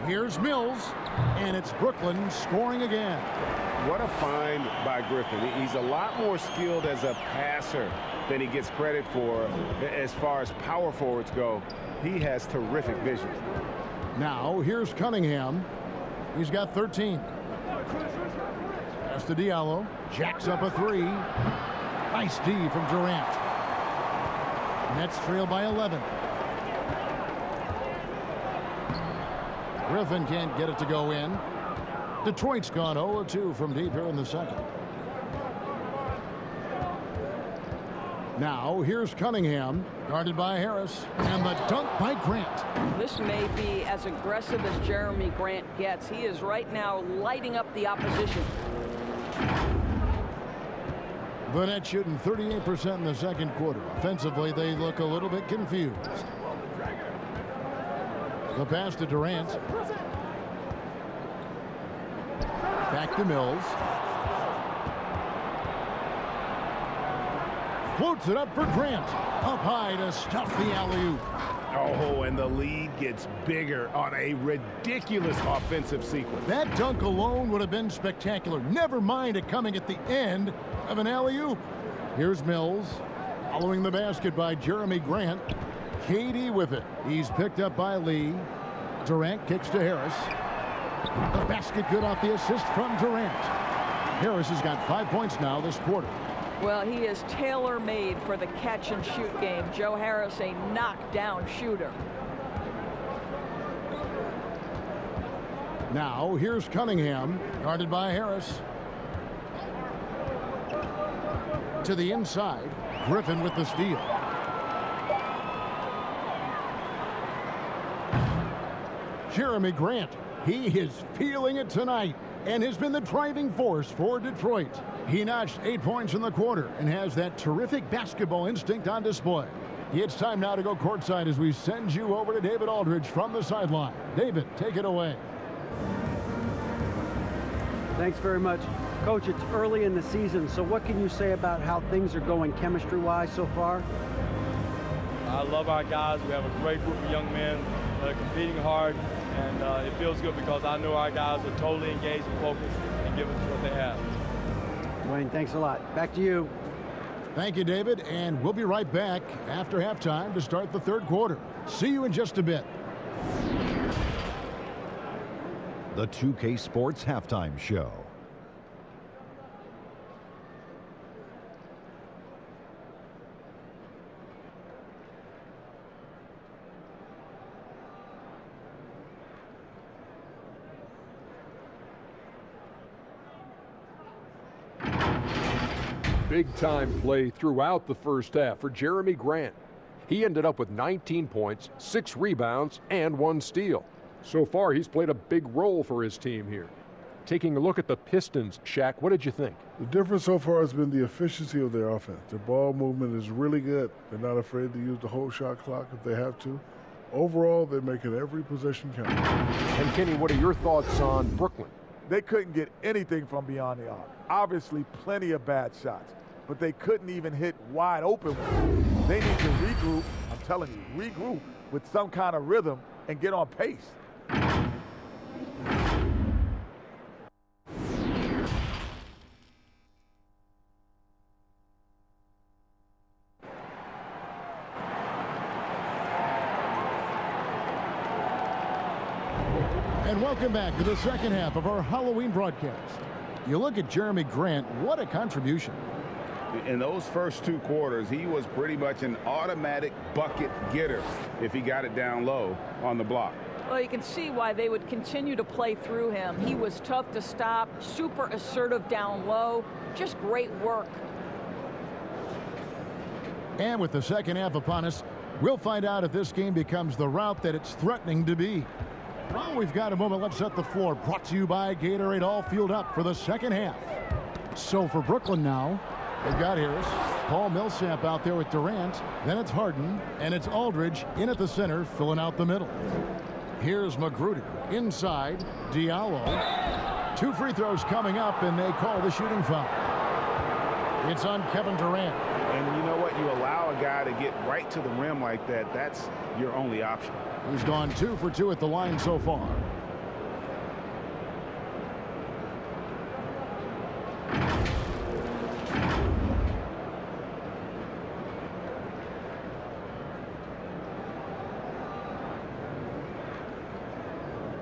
Here's Mills. And it's Brooklyn scoring again. What a find by Griffin. He's a lot more skilled as a passer than he gets credit for as far as power forwards go. He has terrific vision. Now here's Cunningham. He's got 13. Pass to Diallo. Jacks up a three. Nice D from Durant. Nets trail by 11. Griffin can't get it to go in. Detroit's gone 0-2 from deep here in the second. Now here's Cunningham, guarded by Harris, and the dunk by Grant. This may be as aggressive as Jeremy Grant gets. He is right now lighting up the opposition. The Nets shooting 38% in the second quarter. Offensively, they look a little bit confused. The pass to Durant. Back to Mills. Floats it up for Grant. Up high to stuff the alley-oop. Oh, and the lead gets bigger on a ridiculous offensive sequence. That dunk alone would have been spectacular. Never mind it coming at the end of an alley-oop. Here's Mills. Following the basket by Jeremy Grant. KD with it. He's picked up by Lee. Durant kicks to Harris. The basket good off the assist from Durant. Harris has got 5 points now this quarter. Well, he is tailor-made for the catch-and-shoot game. Joe Harris, a knockdown shooter. Now, here's Cunningham, guarded by Harris. To the inside, Griffin with the steal. Jeremy Grant, he is feeling it tonight and has been the driving force for Detroit. He notched 8 points in the quarter and has that terrific basketball instinct on display. It's time now to go courtside as we send you over to David Aldridge from the sideline. David, take it away. Thanks very much. Coach, it's early in the season, so what can you say about how things are going chemistry-wise so far? I love our guys. We have a great group of young men that are competing hard, and it feels good because I know our guys are totally engaged and focused and giving us what they have. Dwayne, thanks a lot. Back to you. Thank you, David, and we'll be right back after halftime to start the third quarter. See you in just a bit. The 2K Sports Halftime Show. Big-time play throughout the first half for Jeremy Grant. He ended up with 19 points, 6 rebounds, and 1 steal. So far, he's played a big role for his team here. Taking a look at the Pistons, Shaq, what did you think? The difference so far has been the efficiency of their offense. Their ball movement is really good. They're not afraid to use the whole shot clock if they have to. Overall, they're making every possession count. And Kenny, what are your thoughts on Brooklyn? They couldn't get anything from beyond the arc. Obviously, plenty of bad shots, but they couldn't even hit wide open ones. They need to regroup, I'm telling you, regroup with some kind of rhythm and get on pace. And welcome back to the second half of our Halloween broadcast. You look at Jeremy Grant, what a contribution. In those first 2 quarters, he was pretty much an automatic bucket getter if he got it down low on the block. Well, you can see why they would continue to play through him. He was tough to stop, super assertive down low, just great work. And with the second half upon us, we'll find out if this game becomes the route that it's threatening to be. Well, we've got a moment. Let's set the floor. Brought to you by Gatorade, all fueled up for the second half. So for Brooklyn now, they've got Harris, Paul Millsap out there with Durant. Then it's Harden, and it's Aldridge in at the center, filling out the middle. Here's Magruder inside. Diallo. 2 free throws coming up, and they call the shooting foul. It's on Kevin Durant. And you know what? You allow a guy to get right to the rim like that, that's your only option. He's gone 2 for 2 at the line so far.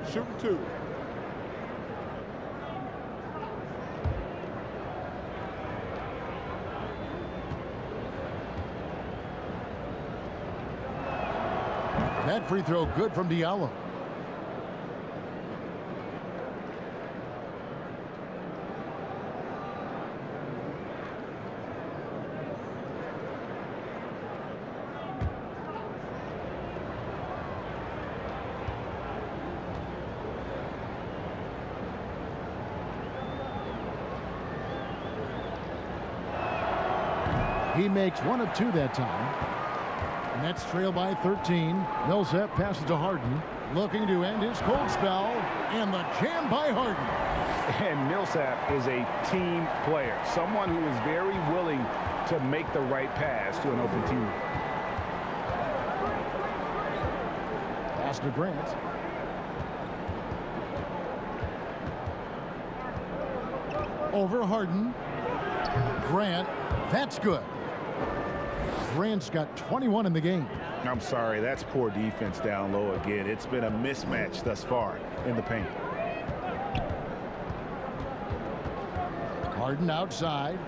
Shooting 2. That free throw good from Diallo. He makes 1 of 2 that time. Nets trail by 13. Millsap passes to Harden. Looking to end his cold spell. And the jam by Harden. And Millsap is a team player. Someone who is very willing to make the right pass to an open team. Pass to Grant. Over Harden. Grant. That's good. Grant's got 21 in the game. I'm sorry, that's poor defense down low again. It's been a mismatch thus far in the paint. Harden outside.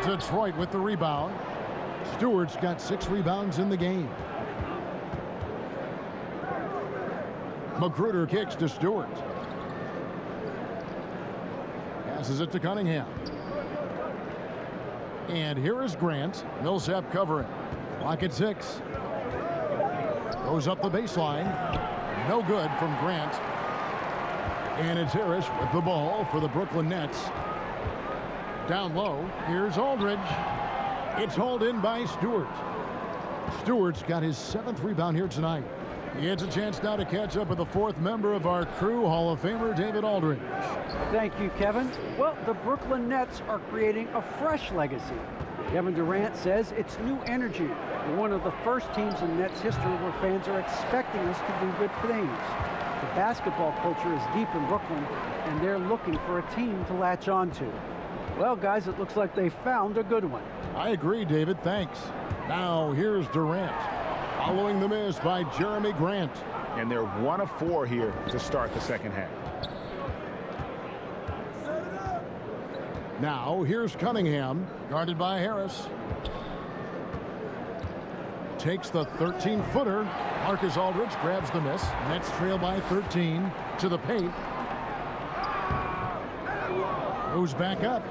Detroit with the rebound. Stewart's got 6 rebounds in the game. Magruder kicks to Stewart. Passes it to Cunningham. And here is Grant. Millsap covering. Clock at 6. Goes up the baseline. No good from Grant. And it's Harris with the ball for the Brooklyn Nets. Down low. Here's Aldridge. It's hauled in by Stewart. Stewart's got his 7th rebound here tonight. He has a chance now to catch up with the 4th member of our crew, Hall of Famer David Aldridge. Thank you, Kevin. Well, the Brooklyn Nets are creating a fresh legacy. Kevin Durant says it's new energy. We're one of the first teams in Nets history where fans are expecting us to do good things. The basketball culture is deep in Brooklyn, and they're looking for a team to latch on to. Well, guys, it looks like they found a good one. I agree, David. Thanks. Now, here's Durant, following the miss by Jeremy Grant. And they're 1 of 4 here to start the second half. Now, here's Cunningham, guarded by Harris. Takes the 13-footer. Marcus Aldridge grabs the miss. Nets trail by 13 to the paint. Goes back up.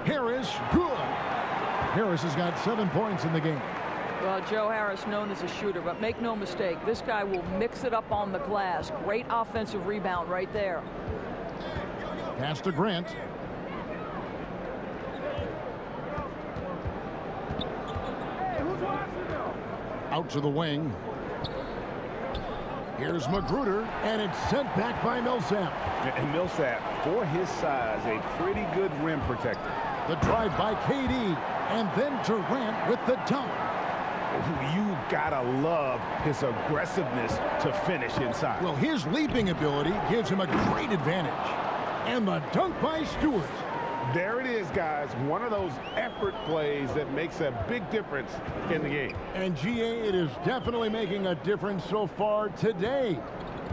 Harris, good. Harris has got 7 points in the game. Well, Joe Harris, known as a shooter, but make no mistake, this guy will mix it up on the glass. Great offensive rebound right there. Pass to Grant. Out to the wing. Here's Magruder, and it's sent back by Millsap. And Millsap, for his size, a pretty good rim protector. The drive by KD, and then Durant with the dunk. You gotta love his aggressiveness to finish inside. Well, his leaping ability gives him a great advantage. And the dunk by Stewart. There it is, guys. One of those effort plays that makes a big difference in the game. And GA, it is definitely making a difference so far today.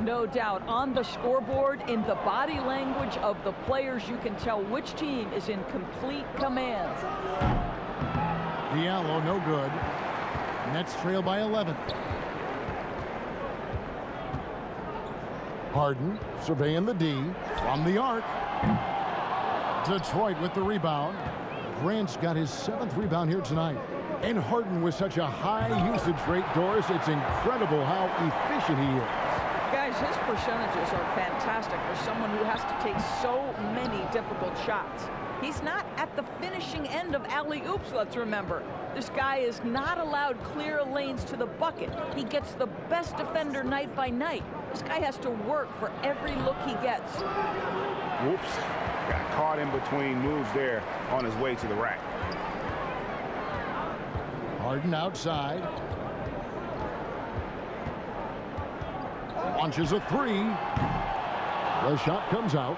No doubt. On the scoreboard, in the body language of the players, you can tell which team is in complete command. Diallo, no good. Nets trail by 11. Harden surveying the D from the arc. Detroit with the rebound. Grant's got his 7th rebound here tonight. And Harden with such a high usage rate, Doris, it's incredible how efficient he is. Guys, his percentages are fantastic for someone who has to take so many difficult shots. He's not at the finishing end of alley-oops, let's remember. This guy is not allowed clear lanes to the bucket. He gets the best defender night by night. This guy has to work for every look he gets. Whoops. Got caught in between moves there on his way to the rack. Harden outside. Launches a 3. The shot comes out,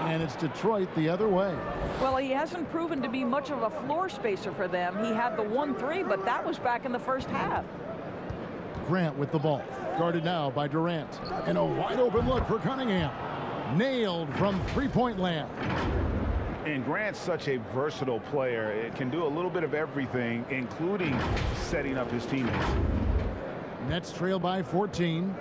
and it's Detroit the other way. Well, he hasn't proven to be much of a floor spacer for them. He had the 1-3, but that was back in the first half. Grant with the ball. Guarded now by Durant. And a wide open look for Cunningham. Nailed from three-point land. And Grant's such a versatile player. It can do a little bit of everything, including setting up his teammates. Nets trail by 14.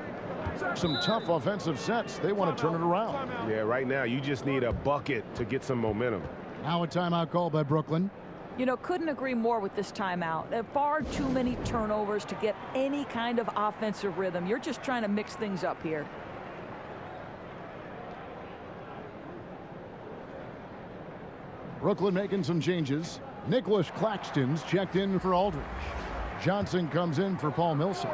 Some tough offensive sets. They want to turn it around. Yeah, right now you just need a bucket to get some momentum. Now a timeout call by Brooklyn. You know, couldn't agree more with this timeout. Far too many turnovers to get any kind of offensive rhythm. You're just trying to mix things up here. Brooklyn making some changes. Nicholas Claxton's checked in for Aldridge. Johnson comes in for Paul Millsap.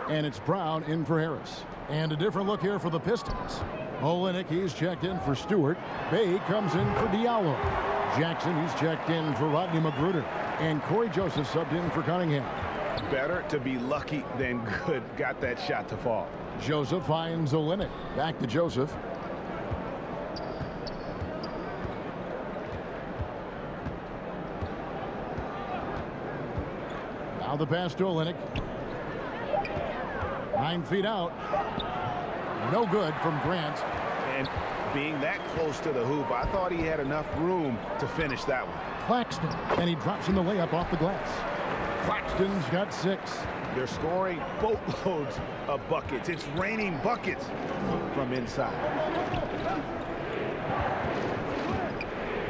And it's Brown in for Harris. And a different look here for the Pistons. Olynyk, he's checked in for Stewart. Bay comes in for Diallo. Jackson, he's checked in for Rodney Magruder. And Corey Joseph subbed in for Cunningham. Better to be lucky than good. Got that shot to fall. Joseph finds Olynyk. Back to Joseph. Now the pass to Olynyk. 9 feet out. No good from Grant. And being that close to the hoop, I thought he had enough room to finish that one. Claxton, and he drops in the layup off the glass. Claxton's got 6. They're scoring boatloads of buckets. It's raining buckets from inside.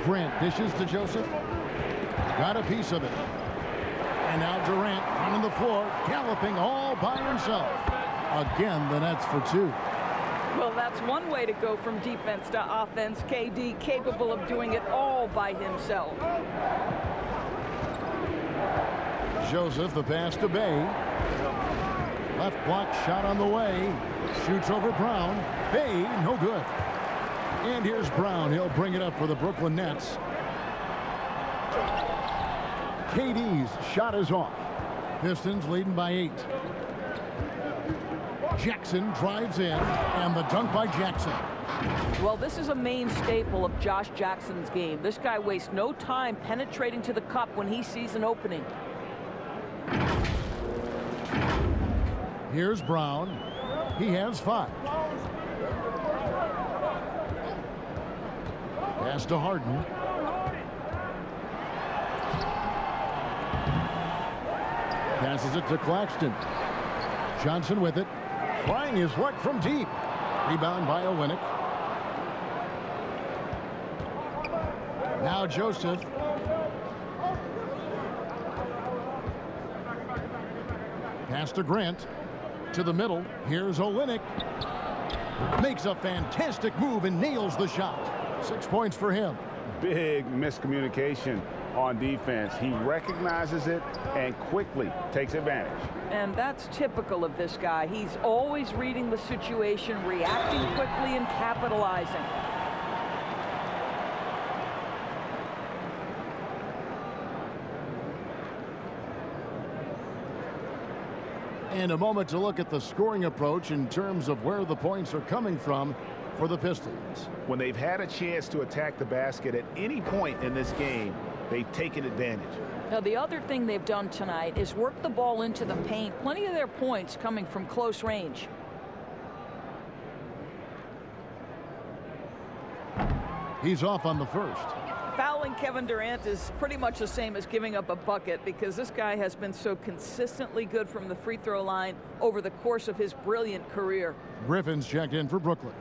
Grant dishes to Joseph. Got a piece of it. And now Durant running the floor, galloping all by himself. Again, the Nets for 2. Well, that's one way to go from defense to offense. KD capable of doing it all by himself. Joseph, the pass to Bay. Left block shot on the way. Shoots over Brown. Bay, no good. And here's Brown. He'll bring it up for the Brooklyn Nets. KD's shot is off. Pistons leading by 8. Jackson drives in, and the dunk by Jackson. Well, this is a main staple of Josh Jackson's game. This guy wastes no time penetrating to the cup when he sees an opening. Here's Brown. He has 5. Pass to Harden. Passes it to Claxton. Johnson with it. Trying his luck from deep. Rebound by Olynyk. Now Joseph. Pass to Grant. To the middle. Here's Olynyk. Makes a fantastic move and nails the shot. 6 points for him. Big miscommunication on defense. He recognizes it and quickly takes advantage. And that's typical of this guy. He's always reading the situation, reacting quickly, and capitalizing. And a moment to look at the scoring approach in terms of where the points are coming from for the Pistons. When they've had a chance to attack the basket at any point in this game, they've taken advantage. Now, the other thing they've done tonight is work the ball into the paint. Plenty of their points coming from close range. He's off on the first. Fouling Kevin Durant is pretty much the same as giving up a bucket because this guy has been so consistently good from the free throw line over the course of his brilliant career. Griffin's checked in for Brooklyn.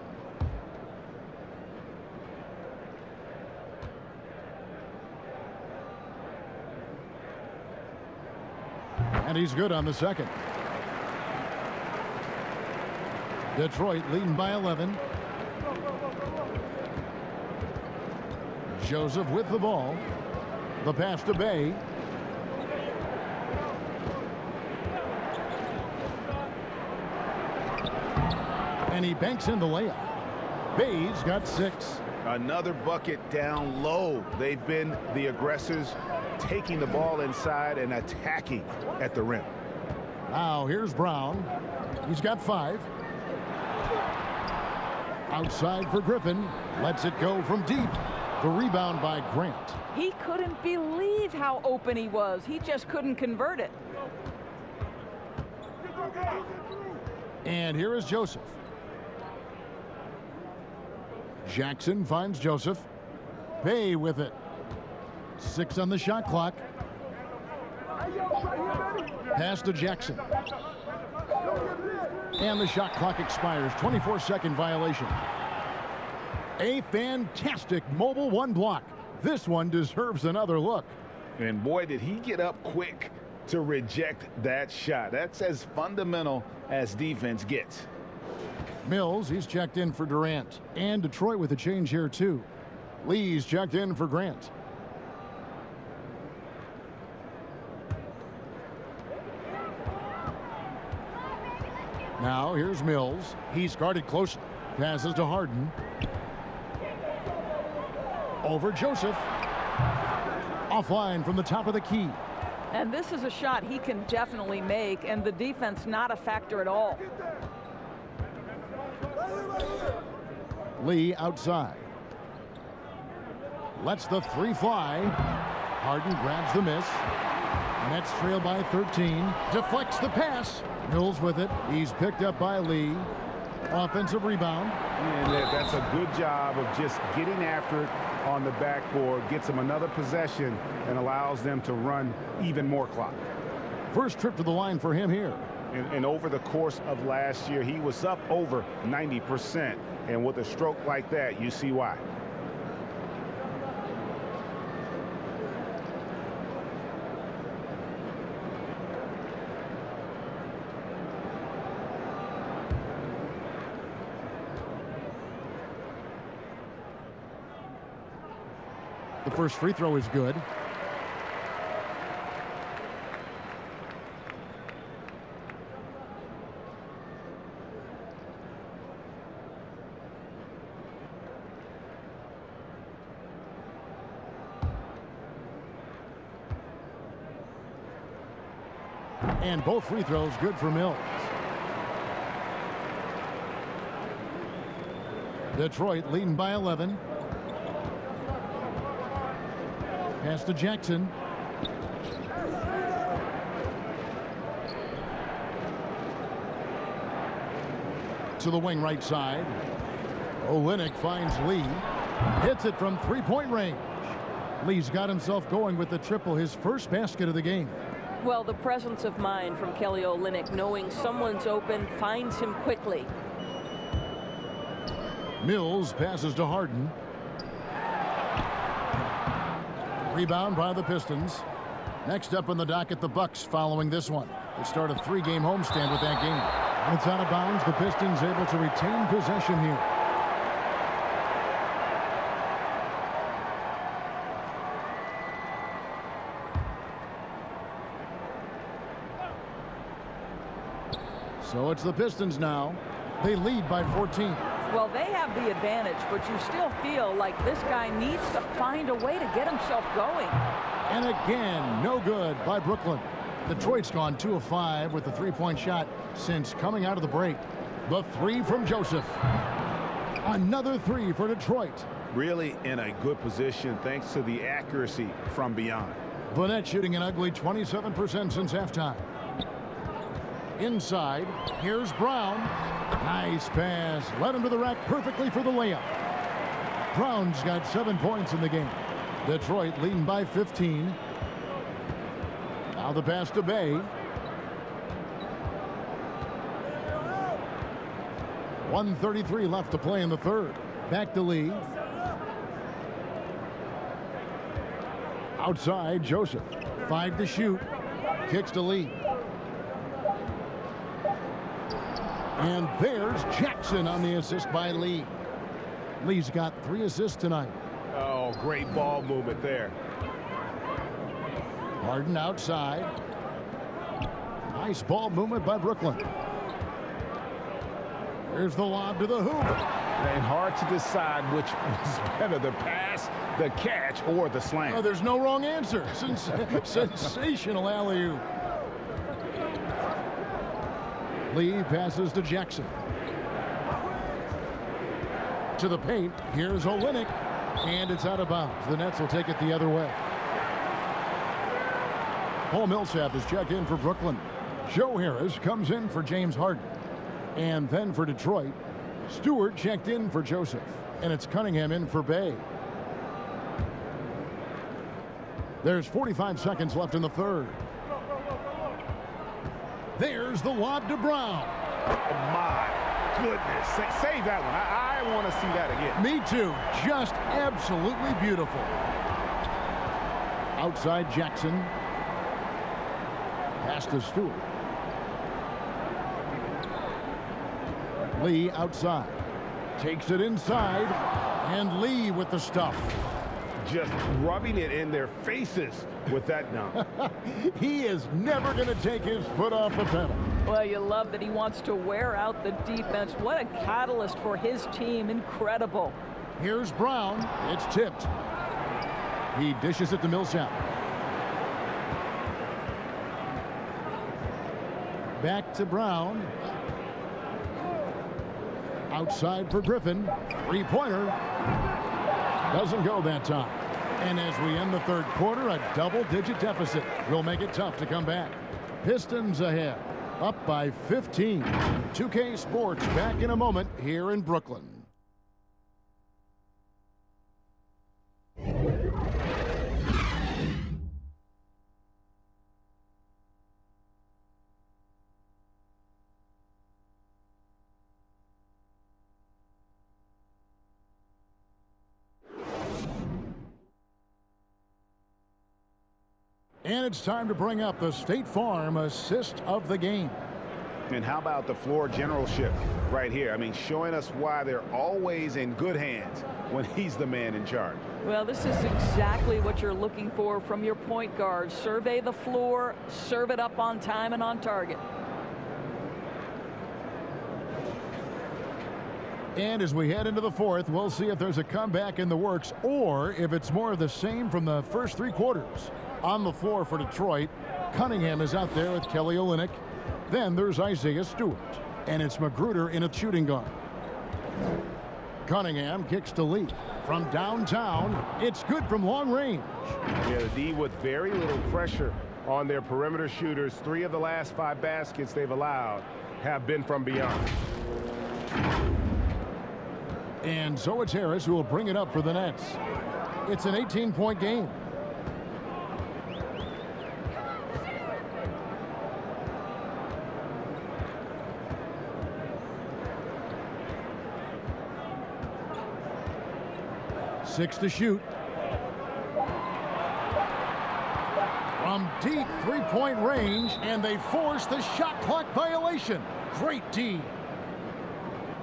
And he's good on the second. Detroit leading by 11. Joseph with the ball. The pass to Bay. And he banks in the layup. Bay's got 6. Another bucket down low. They've been the aggressors, taking the ball inside and attacking at the rim. Now here's Brown. He's got 5. Outside for Griffin. Lets it go from deep. The rebound by Grant. He couldn't believe how open he was. He just couldn't convert it. And here is Joseph. Jackson finds Joseph. Bay with it. 6 on the shot clock. Pass to Jackson. And the shot clock expires. 24-second violation. A fantastic mobile 1 block. This one deserves another look. And boy, did he get up quick to reject that shot. That's as fundamental as defense gets. Mills, he's checked in for Durant. And Detroit with a change here too. Lee's checked in for Grant. Now here's Mills. He's guarded closely. Passes to Harden. Over Joseph. Offline from the top of the key. And this is a shot he can definitely make, and the defense not a factor at all. Lee outside. Lets the 3 fly. Harden grabs the miss. Nets trail by 13. Deflects the pass. Mills with it. He's picked up by Lee. Offensive rebound. And that's a good job of just getting after it on the backboard. Gets them another possession and allows them to run even more clock. First trip to the line for him here. And over the course of last year, he was up over 90%. And with a stroke like that, you see why. The first free throw is good. And both free throws good for Mills. Detroit leading by 11. Pass to Jackson. To the wing right side. Olynyk finds Lee. Hits it from three-point range. Lee's got himself going with the triple, his first basket of the game. Well, the presence of mind from Kelly Olynyk, knowing someone's open, finds him quickly. Mills passes to Harden. Rebound by the Pistons. Next up on the docket, the Bucks following this one. They start a three-game homestand with that game. And it's out of bounds. The Pistons able to retain possession here. So it's the Pistons now. They lead by 14. Well, they have the advantage, but you still feel like this guy needs to find a way to get himself going. And again, no good by Brooklyn. Detroit's gone 2 of 5 with the three-point shot since coming out of the break. The three from Joseph. Another three for Detroit. Really in a good position thanks to the accuracy from beyond. Burnett shooting an ugly 27% since halftime. Inside, here's Brown. Nice pass. Led him to the rack perfectly for the layup. Brown's got 7 points in the game. Detroit leading by 15. Now the pass to Bay. .133 left to play in the third. Back to Lee. Outside, Joseph. 5 to shoot. Kicks to Lee. And there's Jackson on the assist by Lee. Lee's got 3 assists tonight. Oh, great ball movement there. Harden outside. Nice ball movement by Brooklyn. Here's the lob to the hoop. And hard to decide which was better, the pass, the catch, or the slam. Oh, there's no wrong answer. Sensational alley-oop. Lee passes to Jackson. To the paint. Here's Olynyk. And it's out of bounds. The Nets will take it the other way. Paul Millsap is checked in for Brooklyn. Joe Harris comes in for James Harden. And then for Detroit, Stewart checked in for Joseph. And it's Cunningham in for Bay. There's 45 seconds left in the third. There's the lob to Brown. Oh, my goodness. Save that one. I want to see that again. Me too. Just absolutely beautiful. Outside Jackson. Pass to Stewart. Lee outside. Takes it inside. And Lee with the stuff. Just rubbing it in their faces with that dunk. He is never going to take his foot off the pedal. Well, you love that he wants to wear out the defense. What a catalyst for his team. Incredible. Here's Brown. It's tipped. He dishes it to Millsap. Back to Brown. Outside for Griffin. Three-pointer. Doesn't go that time. And as we end the third quarter, a double-digit deficit will make it tough to come back. Pistons ahead, up by 15. 2K Sports back in a moment here in Brooklyn. And it's time to bring up the State Farm assist of the game. And how about the floor generalship right here? I mean, showing us why they're always in good hands when he's the man in charge. Well, this is exactly what you're looking for from your point guard. Survey the floor, serve it up on time and on target. And as we head into the fourth, we'll see if there's a comeback in the works or if it's more of the same from the first 3 quarters. On the floor for Detroit, Cunningham is out there with Kelly Olynyk. Then there's Isaiah Stewart. And it's Magruder in a shooting guard. Cunningham kicks to Lee. From downtown, it's good from long range. Yeah, the D with very little pressure on their perimeter shooters. 3 of the last 5 baskets they've allowed have been from beyond. And so it's Harris who will bring it up for the Nets. It's an 18-point game. Six to shoot. From deep three-point range, and they force the shot clock violation. Great D.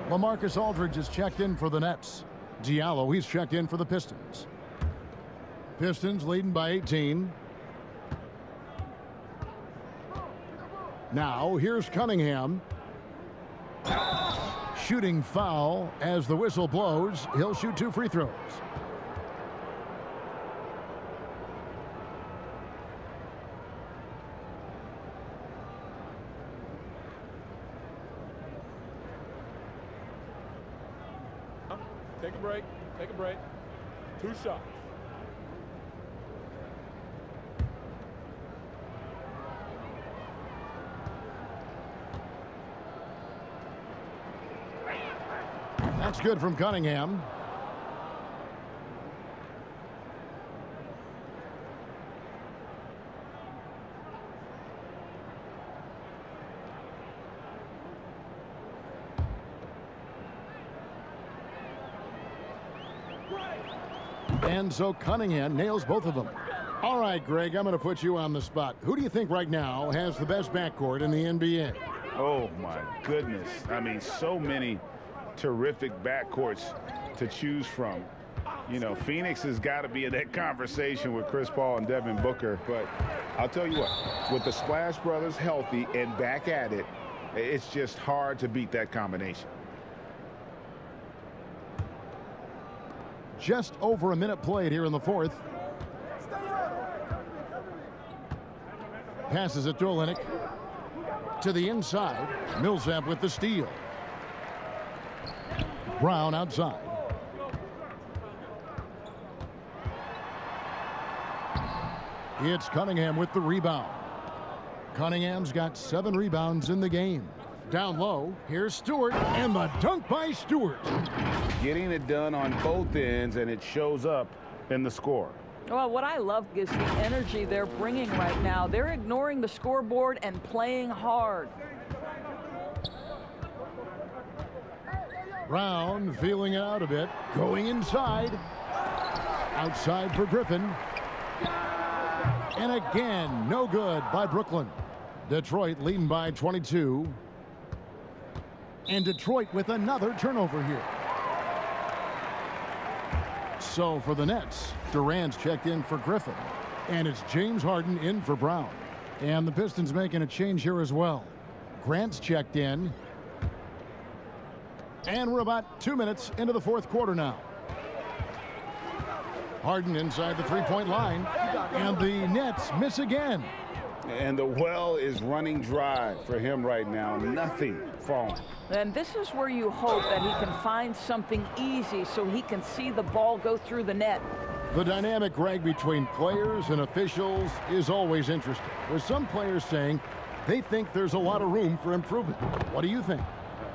LaMarcus Aldridge is checked in for the Nets. Diallo, he's checked in for the Pistons. Pistons leading by 18. Now, here's Cunningham. Shooting foul as the whistle blows. He'll shoot 2 free throws. Take a break. Take a break. 2 shots. That's good from Cunningham. And so Cunningham nails both of them. All right, Greg, I'm going to put you on the spot. Who do you think right now has the best backcourt in the NBA? Oh, my goodness. I mean, so many terrific backcourts to choose from. You know, Phoenix has got to be in that conversation with Chris Paul and Devin Booker. But I'll tell you what, with the Splash Brothers healthy and back at it, it's just hard to beat that combination. Just over a minute played here in the fourth. Passes it to Olynyk. To the inside. Millsap with the steal. Brown outside. It's Cunningham with the rebound. Cunningham's got 7 rebounds in the game. Down low, here's Stewart, and the dunk by Stewart. Getting it done on both ends, and it shows up in the score. Well, what I love is the energy they're bringing right now. They're ignoring the scoreboard and playing hard. Brown feeling it out a bit. Going inside. Outside for Griffin. And again, no good by Brooklyn. Detroit leading by 22. And Detroit with another turnover here. So for the Nets, Durant's checked in for Griffin. And it's James Harden in for Brown. And the Pistons making a change here as well. Grant's checked in. And we're about 2 minutes into the fourth quarter now. Harden inside the three-point line. And the Nets miss again. And the well is running dry for him right now. Nothing falling. And this is where you hope that he can find something easy so he can see the ball go through the net. The dynamic, Greg, between players and officials is always interesting. With some players saying they think there's a lot of room for improvement. What do you think?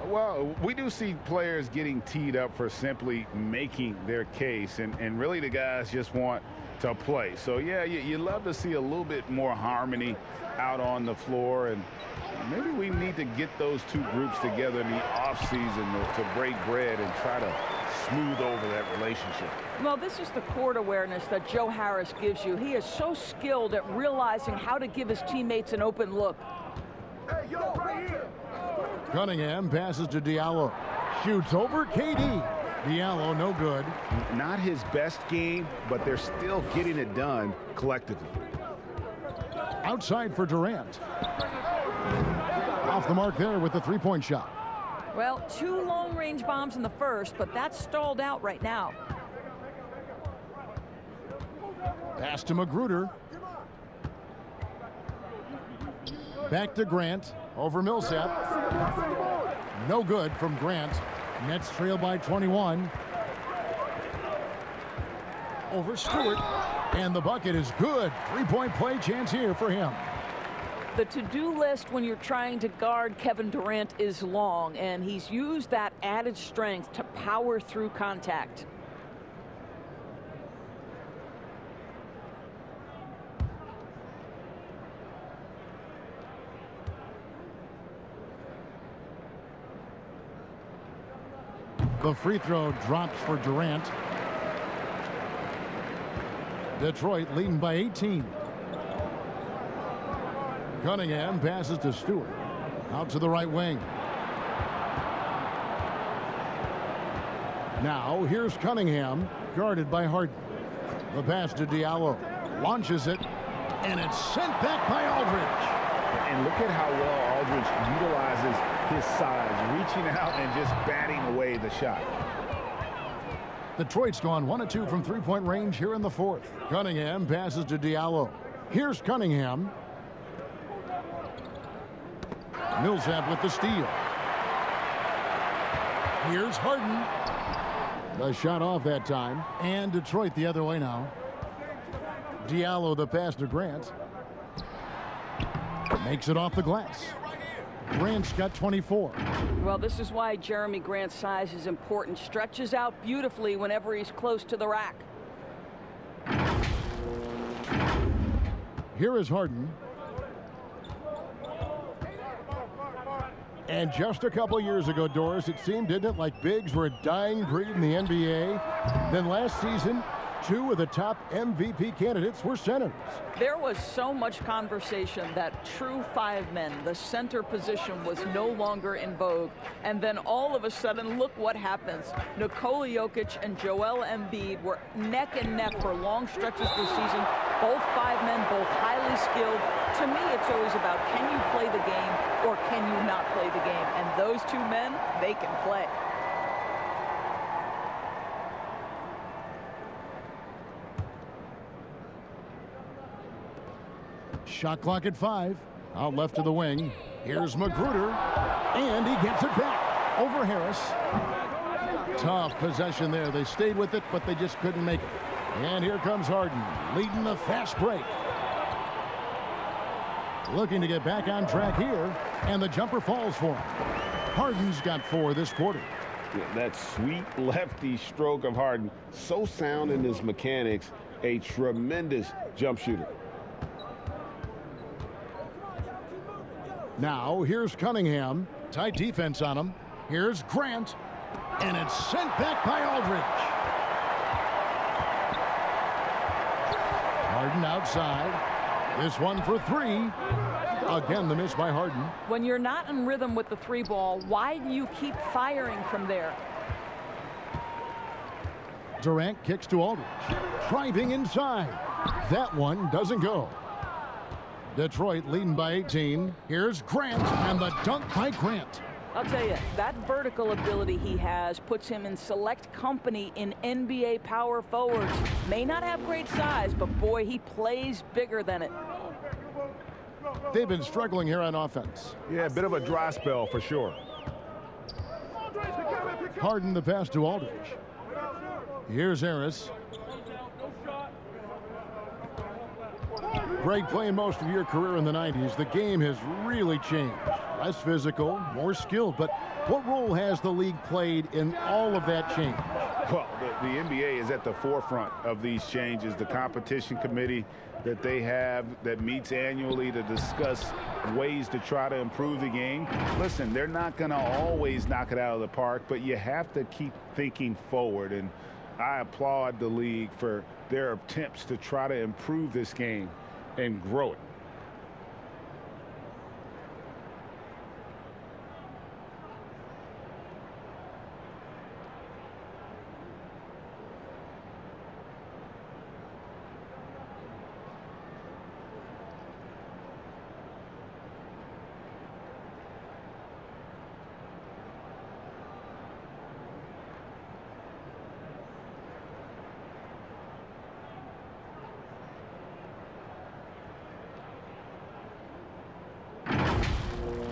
Well, we do see players getting teed up for simply making their case, and really the guys just want to play. So, yeah, you love to see a little bit more harmony out on the floor, and maybe we need to get those two groups together in the offseason to break bread and try to smooth over that relationship. Well, this is the court awareness that Joe Harris gives you. He is so skilled at realizing how to give his teammates an open look. Hey, yo, right here. Cunningham passes to Diallo. Shoots over KD. Diallo, no good. Not his best game, but they're still getting it done collectively. Outside for Durant. Off the mark there with the three-point shot. Well, 2 long-range bombs in the first, but that's stalled out right now. Pass to Magruder. Back to Grant. Over Millsap. No good from Grant. Nets trail by 21. Over Stewart. And the bucket is good. Three-point play chance here for him. The to-do list when you're trying to guard Kevin Durant is long, and he's used that added strength to power through contact. The free throw drops for Durant. Detroit leading by 18. Cunningham passes to Stewart. Out to the right wing. Now here's Cunningham, guarded by Harden. The pass to Diallo. Launches it, and it's sent back by Aldridge. And look at how well Aldridge utilizes his size, reaching out and just batting away the shot. Detroit's gone 1 of 2 from three-point range here in the fourth. Cunningham passes to Diallo. Here's Cunningham. Millsap with the steal. Here's Harden. The shot off that time. And Detroit the other way now. Diallo the pass to Grant. Makes it off the glass. Grant's got 24. Well, this is why Jeremy Grant's size is important. Stretches out beautifully whenever he's close to the rack. Here is Harden. And just a couple years ago, Doris, it seemed, didn't it, like bigs were a dying breed in the NBA? Then last season, 2 of the top MVP candidates were centers. There was so much conversation that true 5 men, the center position, was no longer in vogue. And then all of a sudden, look what happens. Nikola Jokic and Joel Embiid were neck and neck for long stretches this season. Both 5 men, both highly skilled. To me, it's always about, can you play the game or can you not play the game? And those 2 men, they can play. Shot clock at 5. Out left to the wing. Here's Magruder. And he gets it back. Over Harris. Tough possession there. They stayed with it, but they just couldn't make it. And here comes Harden, leading the fast break. Looking to get back on track here. And the jumper falls for him. Harden's got 4 this quarter. That sweet lefty stroke of Harden. So sound in his mechanics. A tremendous jump shooter. Now, here's Cunningham. Tight defense on him. Here's Grant. And it's sent back by Aldridge. Harden outside. This one for 3. Again, the miss by Harden. When you're not in rhythm with the 3 ball, why do you keep firing from there? Durant kicks to Aldridge. Driving inside. That one doesn't go. Detroit leading by 18. Here's Grant, and the dunk by Grant. I'll tell you, that vertical ability he has puts him in select company in NBA power forwards. May not have great size, but boy, he plays bigger than it. They've been struggling here on offense. Yeah, a bit of a dry spell for sure. Harden the pass to Aldridge. Here's Harris. Greg, playing most of your career in the 90s, the game has really changed. Less physical, more skilled, but what role has the league played in all of that change? Well, the NBA is at the forefront of these changes. The competition committee that they have that meets annually to discuss ways to try to improve the game. Listen, they're not going to always knock it out of the park, but you have to keep thinking forward. And I applaud the league for their attempts to try to improve this game and grow it.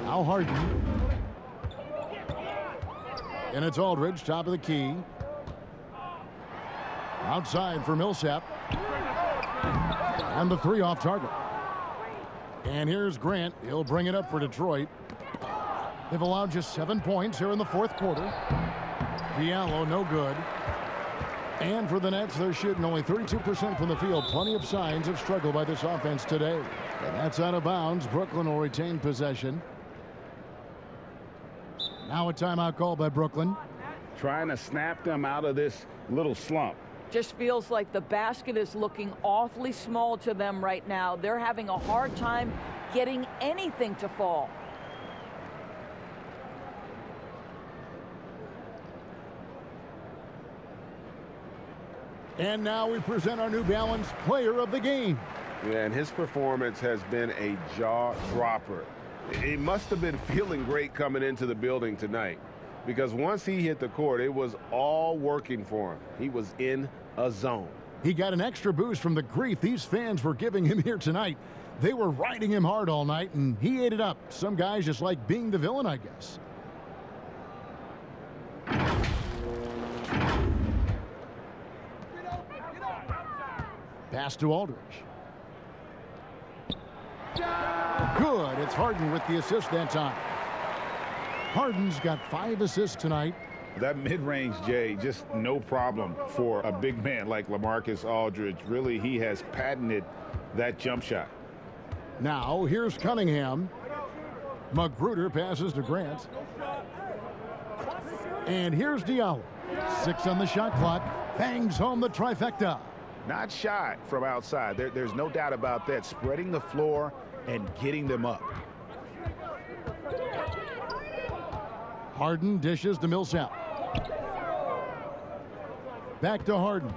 Now Harden. And it's Aldridge, top of the key. Outside for Millsap. And the three off target. And here's Grant. He'll bring it up for Detroit. They've allowed just 7 points here in the fourth quarter. Diallo, no good. And for the Nets, they're shooting only 32% from the field. Plenty of signs of struggle by this offense today. And that's out of bounds. Brooklyn will retain possession. Now a timeout call by Brooklyn. Trying to snap them out of this little slump. Just feels like the basket is looking awfully small to them right now. They're having a hard time getting anything to fall. And now we present our New Balance player of the game. Yeah, and his performance has been a jaw dropper. He must have been feeling great coming into the building tonight, because once he hit the court, it was all working for him. He was in a zone. He got an extra boost from the grief these fans were giving him here tonight. They were riding him hard all night, and he ate it up. Some guys just like being the villain, I guess. Pass to Aldridge. Good. It's Harden with the assist that time. Harden's got 5 assists tonight. That mid-range, Jay, just no problem for a big man like LaMarcus Aldridge. Really, he has patented that jump shot. Now, here's Cunningham. Magruder passes to Grant. And here's Diallo. 6 on the shot clock. Bangs home the trifecta. Not shy from outside. There's no doubt about that. Spreading the floor and getting them up. Harden dishes to Millsap. Back to Harden.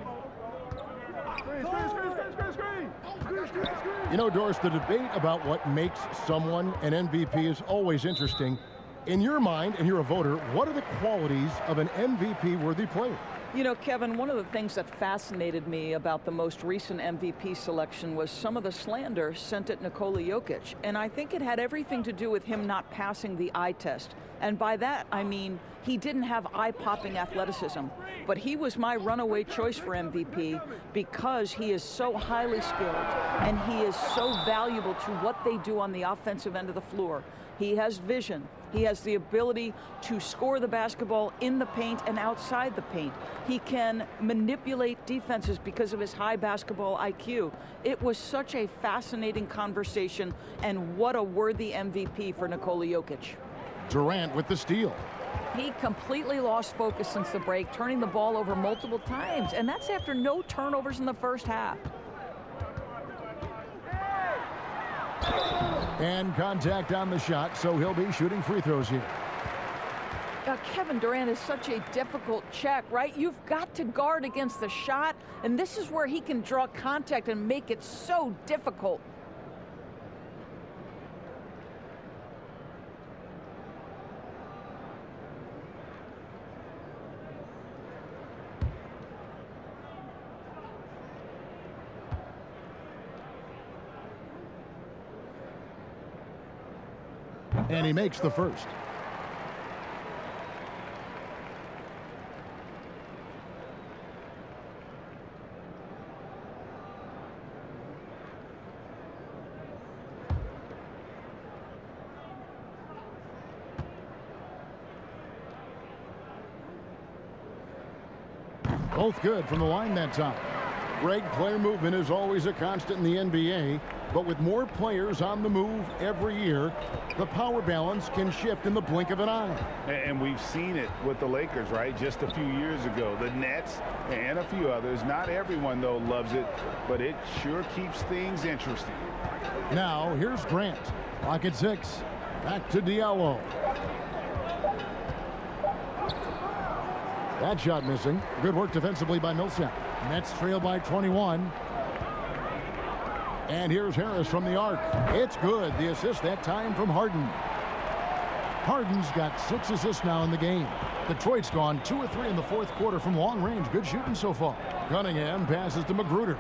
You know, Doris, the debate about what makes someone an MVP is always interesting. In your mind, and you're a voter, what are the qualities of an MVP-worthy player? You know, Kevin, one of the things that fascinated me about the most recent MVP selection was some of the slander sent at Nikola Jokic. And I think it had everything to do with him not passing the eye test. And by that, I mean, he didn't have eye-popping athleticism. But he was my runaway choice for MVP because he is so highly skilled and he is so valuable to what they do on the offensive end of the floor. He has vision. He has the ability to score the basketball in the paint and outside the paint. He can manipulate defenses because of his high basketball IQ. It was such a fascinating conversation, and what a worthy MVP for Nikola Jokic. Durant with the steal. He completely lost focus since the break, turning the ball over multiple times, and that's after no turnovers in the first half. And contact on the shot, so he'll be shooting free throws here. Now, Kevin Durant is such a difficult check, right? You've got to guard against the shot, and this is where he can draw contact and make it so difficult. And he makes the first. Both good from the line that time. Greg, player movement is always a constant in the NBA, but with more players on the move every year, the power balance can shift in the blink of an eye. And we've seen it with the Lakers, right? Just a few years ago. The Nets and a few others. Not everyone, though, loves it, but it sure keeps things interesting. Now, here's Grant. Clock at 6. Back to Diallo. That shot missing. Good work defensively by Millsap. Nets trail by 21. And here's Harris from the arc. It's good. The assist that time from Harden. Harden's got 6 assists now in the game. Detroit's gone 2 of 3 in the fourth quarter from long range. Good shooting so far. Cunningham passes to Magruder.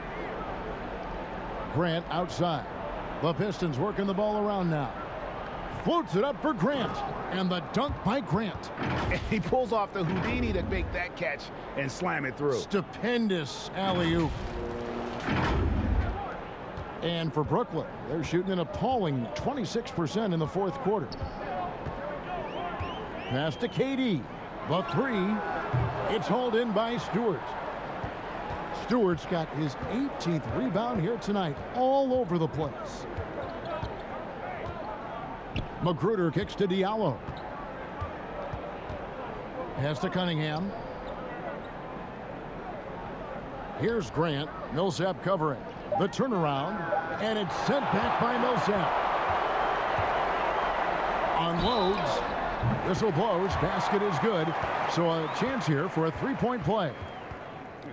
Grant outside. The Pistons working the ball around now. Floats it up for Grant. And the dunk by Grant. And he pulls off the Houdini to make that catch and slam it through. Stupendous alley-oop. And for Brooklyn, they're shooting an appalling 26% in the fourth quarter. Pass to KD. The three. It's hauled in by Stewart. Stewart's got his 18th rebound here tonight, all over the place. Magruder kicks to Diallo. Pass to Cunningham. Here's Grant. Millsap covering. The turnaround, and it's sent back by Millsap. Unloads. Whistle blows. Basket is good. So a chance here for a three-point play.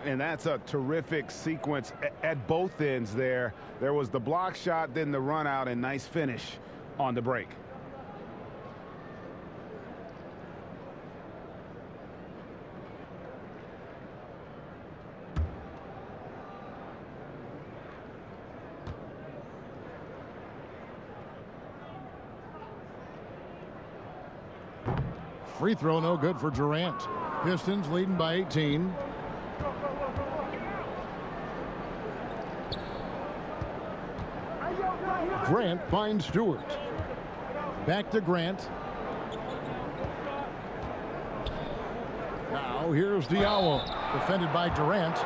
And that's a terrific sequence at both ends there. There was the block shot, then the run out, and nice finish on the break. Free throw no good for Durant. Pistons leading by 18. Grant finds Stewart. Back to Grant. Now here's Diallo. Defended by Durant.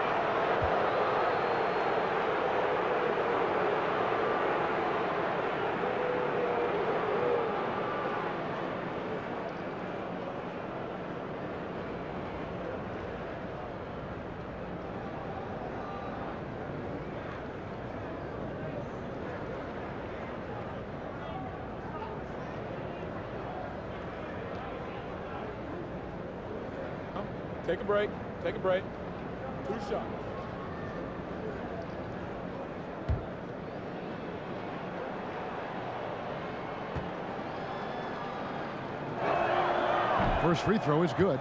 Take a break. Take a break. 2 shots. First free throw is good.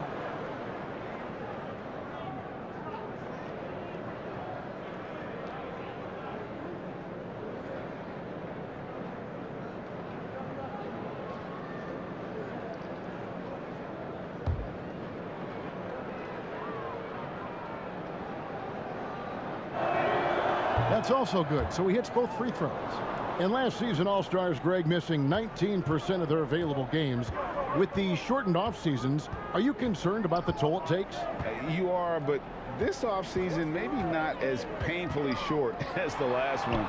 That's also good, so he hits both free throws. And last season, All-Stars, Greg, missing 19% of their available games. With the shortened off seasons, are you concerned about the toll it takes? You are, but this offseason maybe not as painfully short as the last one.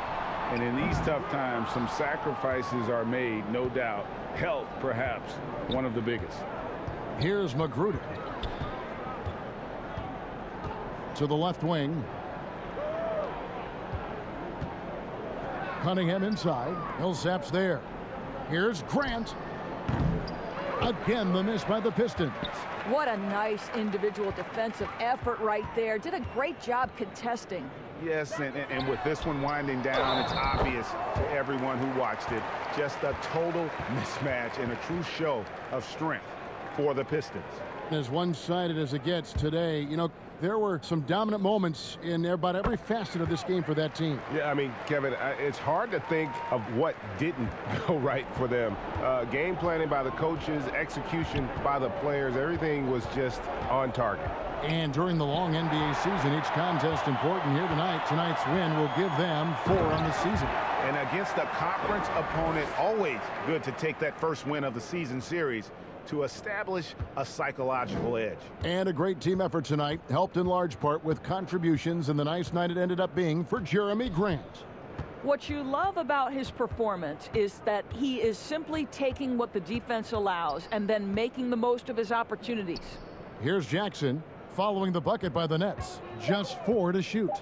And in these tough times, some sacrifices are made, no doubt. Health, perhaps, one of the biggest. Here's Magruder. To the left wing. Cunningham inside. Millsap's there. Here's Grant. Again, the miss by the Pistons. What a nice individual defensive effort right there. Did a great job contesting. Yes, and with this one winding down, it's obvious to everyone who watched it. Just a total mismatch and a true show of strength for the Pistons. As one-sided as it gets today, you know, there were some dominant moments in about every facet of this game for that team. Yeah, I mean, Kevin, it's hard to think of what didn't go right for them. Game planning by the coaches, execution by the players, everything was just on target. And during the long NBA season, each contest important here tonight. Tonight's win will give them 4 on the season. And against a conference opponent, always good to take that first win of the season series to establish a psychological edge. And a great team effort tonight, helped in large part with contributions, and the nice night it ended up being for Jeremy Grant. What you love about his performance is that he is simply taking what the defense allows and then making the most of his opportunities. Here's Jackson following the bucket by the Nets. Just 4 to shoot.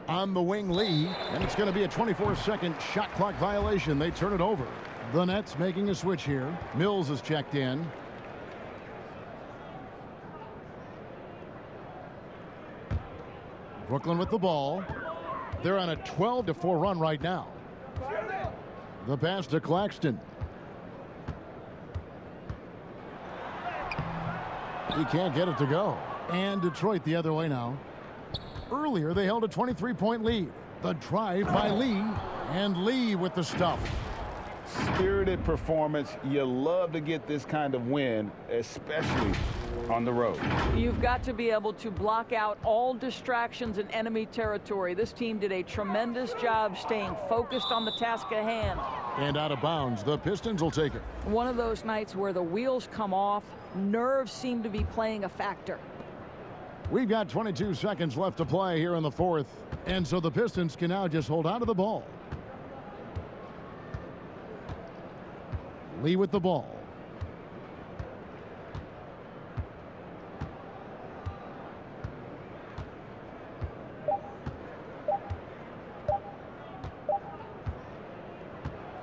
On the wing, Lee, and it's going to be a 24-second shot clock violation. They turn it over. The Nets making a switch here. Mills is checked in. Brooklyn with the ball. They're on a 12-4 run right now. The pass to Claxton. He can't get it to go. And Detroit the other way now. Earlier, they held a 23-point lead. The drive by Lee. And Lee with the stuff. Spirited performance. You love to get this kind of win, especially on the road. You've got to be able to block out all distractions in enemy territory. This team did a tremendous job staying focused on the task at hand. And out of bounds, the Pistons will take it. One of those nights where the wheels come off, nerves seem to be playing a factor. We've got 22 seconds left to play here in the fourth, and so the Pistons can now just hold on to the ball. Lee with the ball.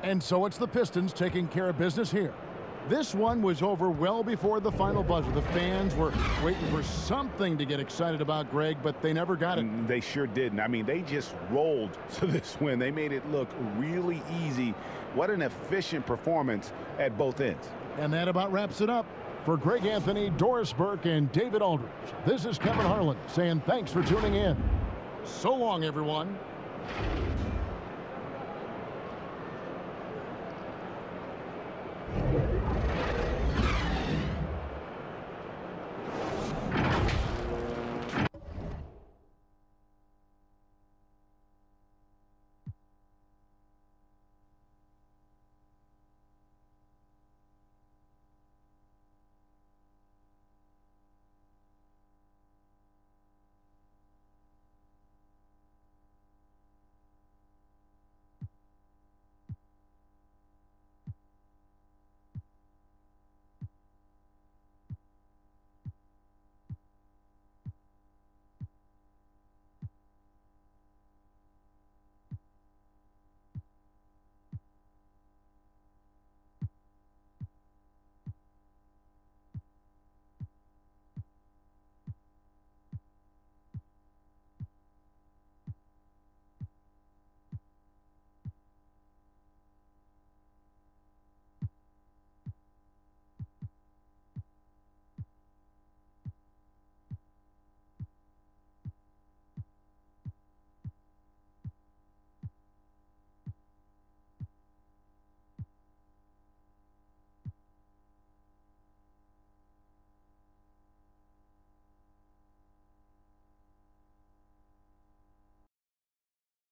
And so it's the Pistons taking care of business here. This one was over well before the final buzzer. The fans were waiting for something to get excited about, Greg, but they never got it. They sure didn't. I mean, they just rolled to this win. They made it look really easy. What an efficient performance at both ends. And that about wraps it up. For Greg Anthony, Doris Burke, and David Aldridge, this is Kevin Harlan saying thanks for tuning in. So long, everyone.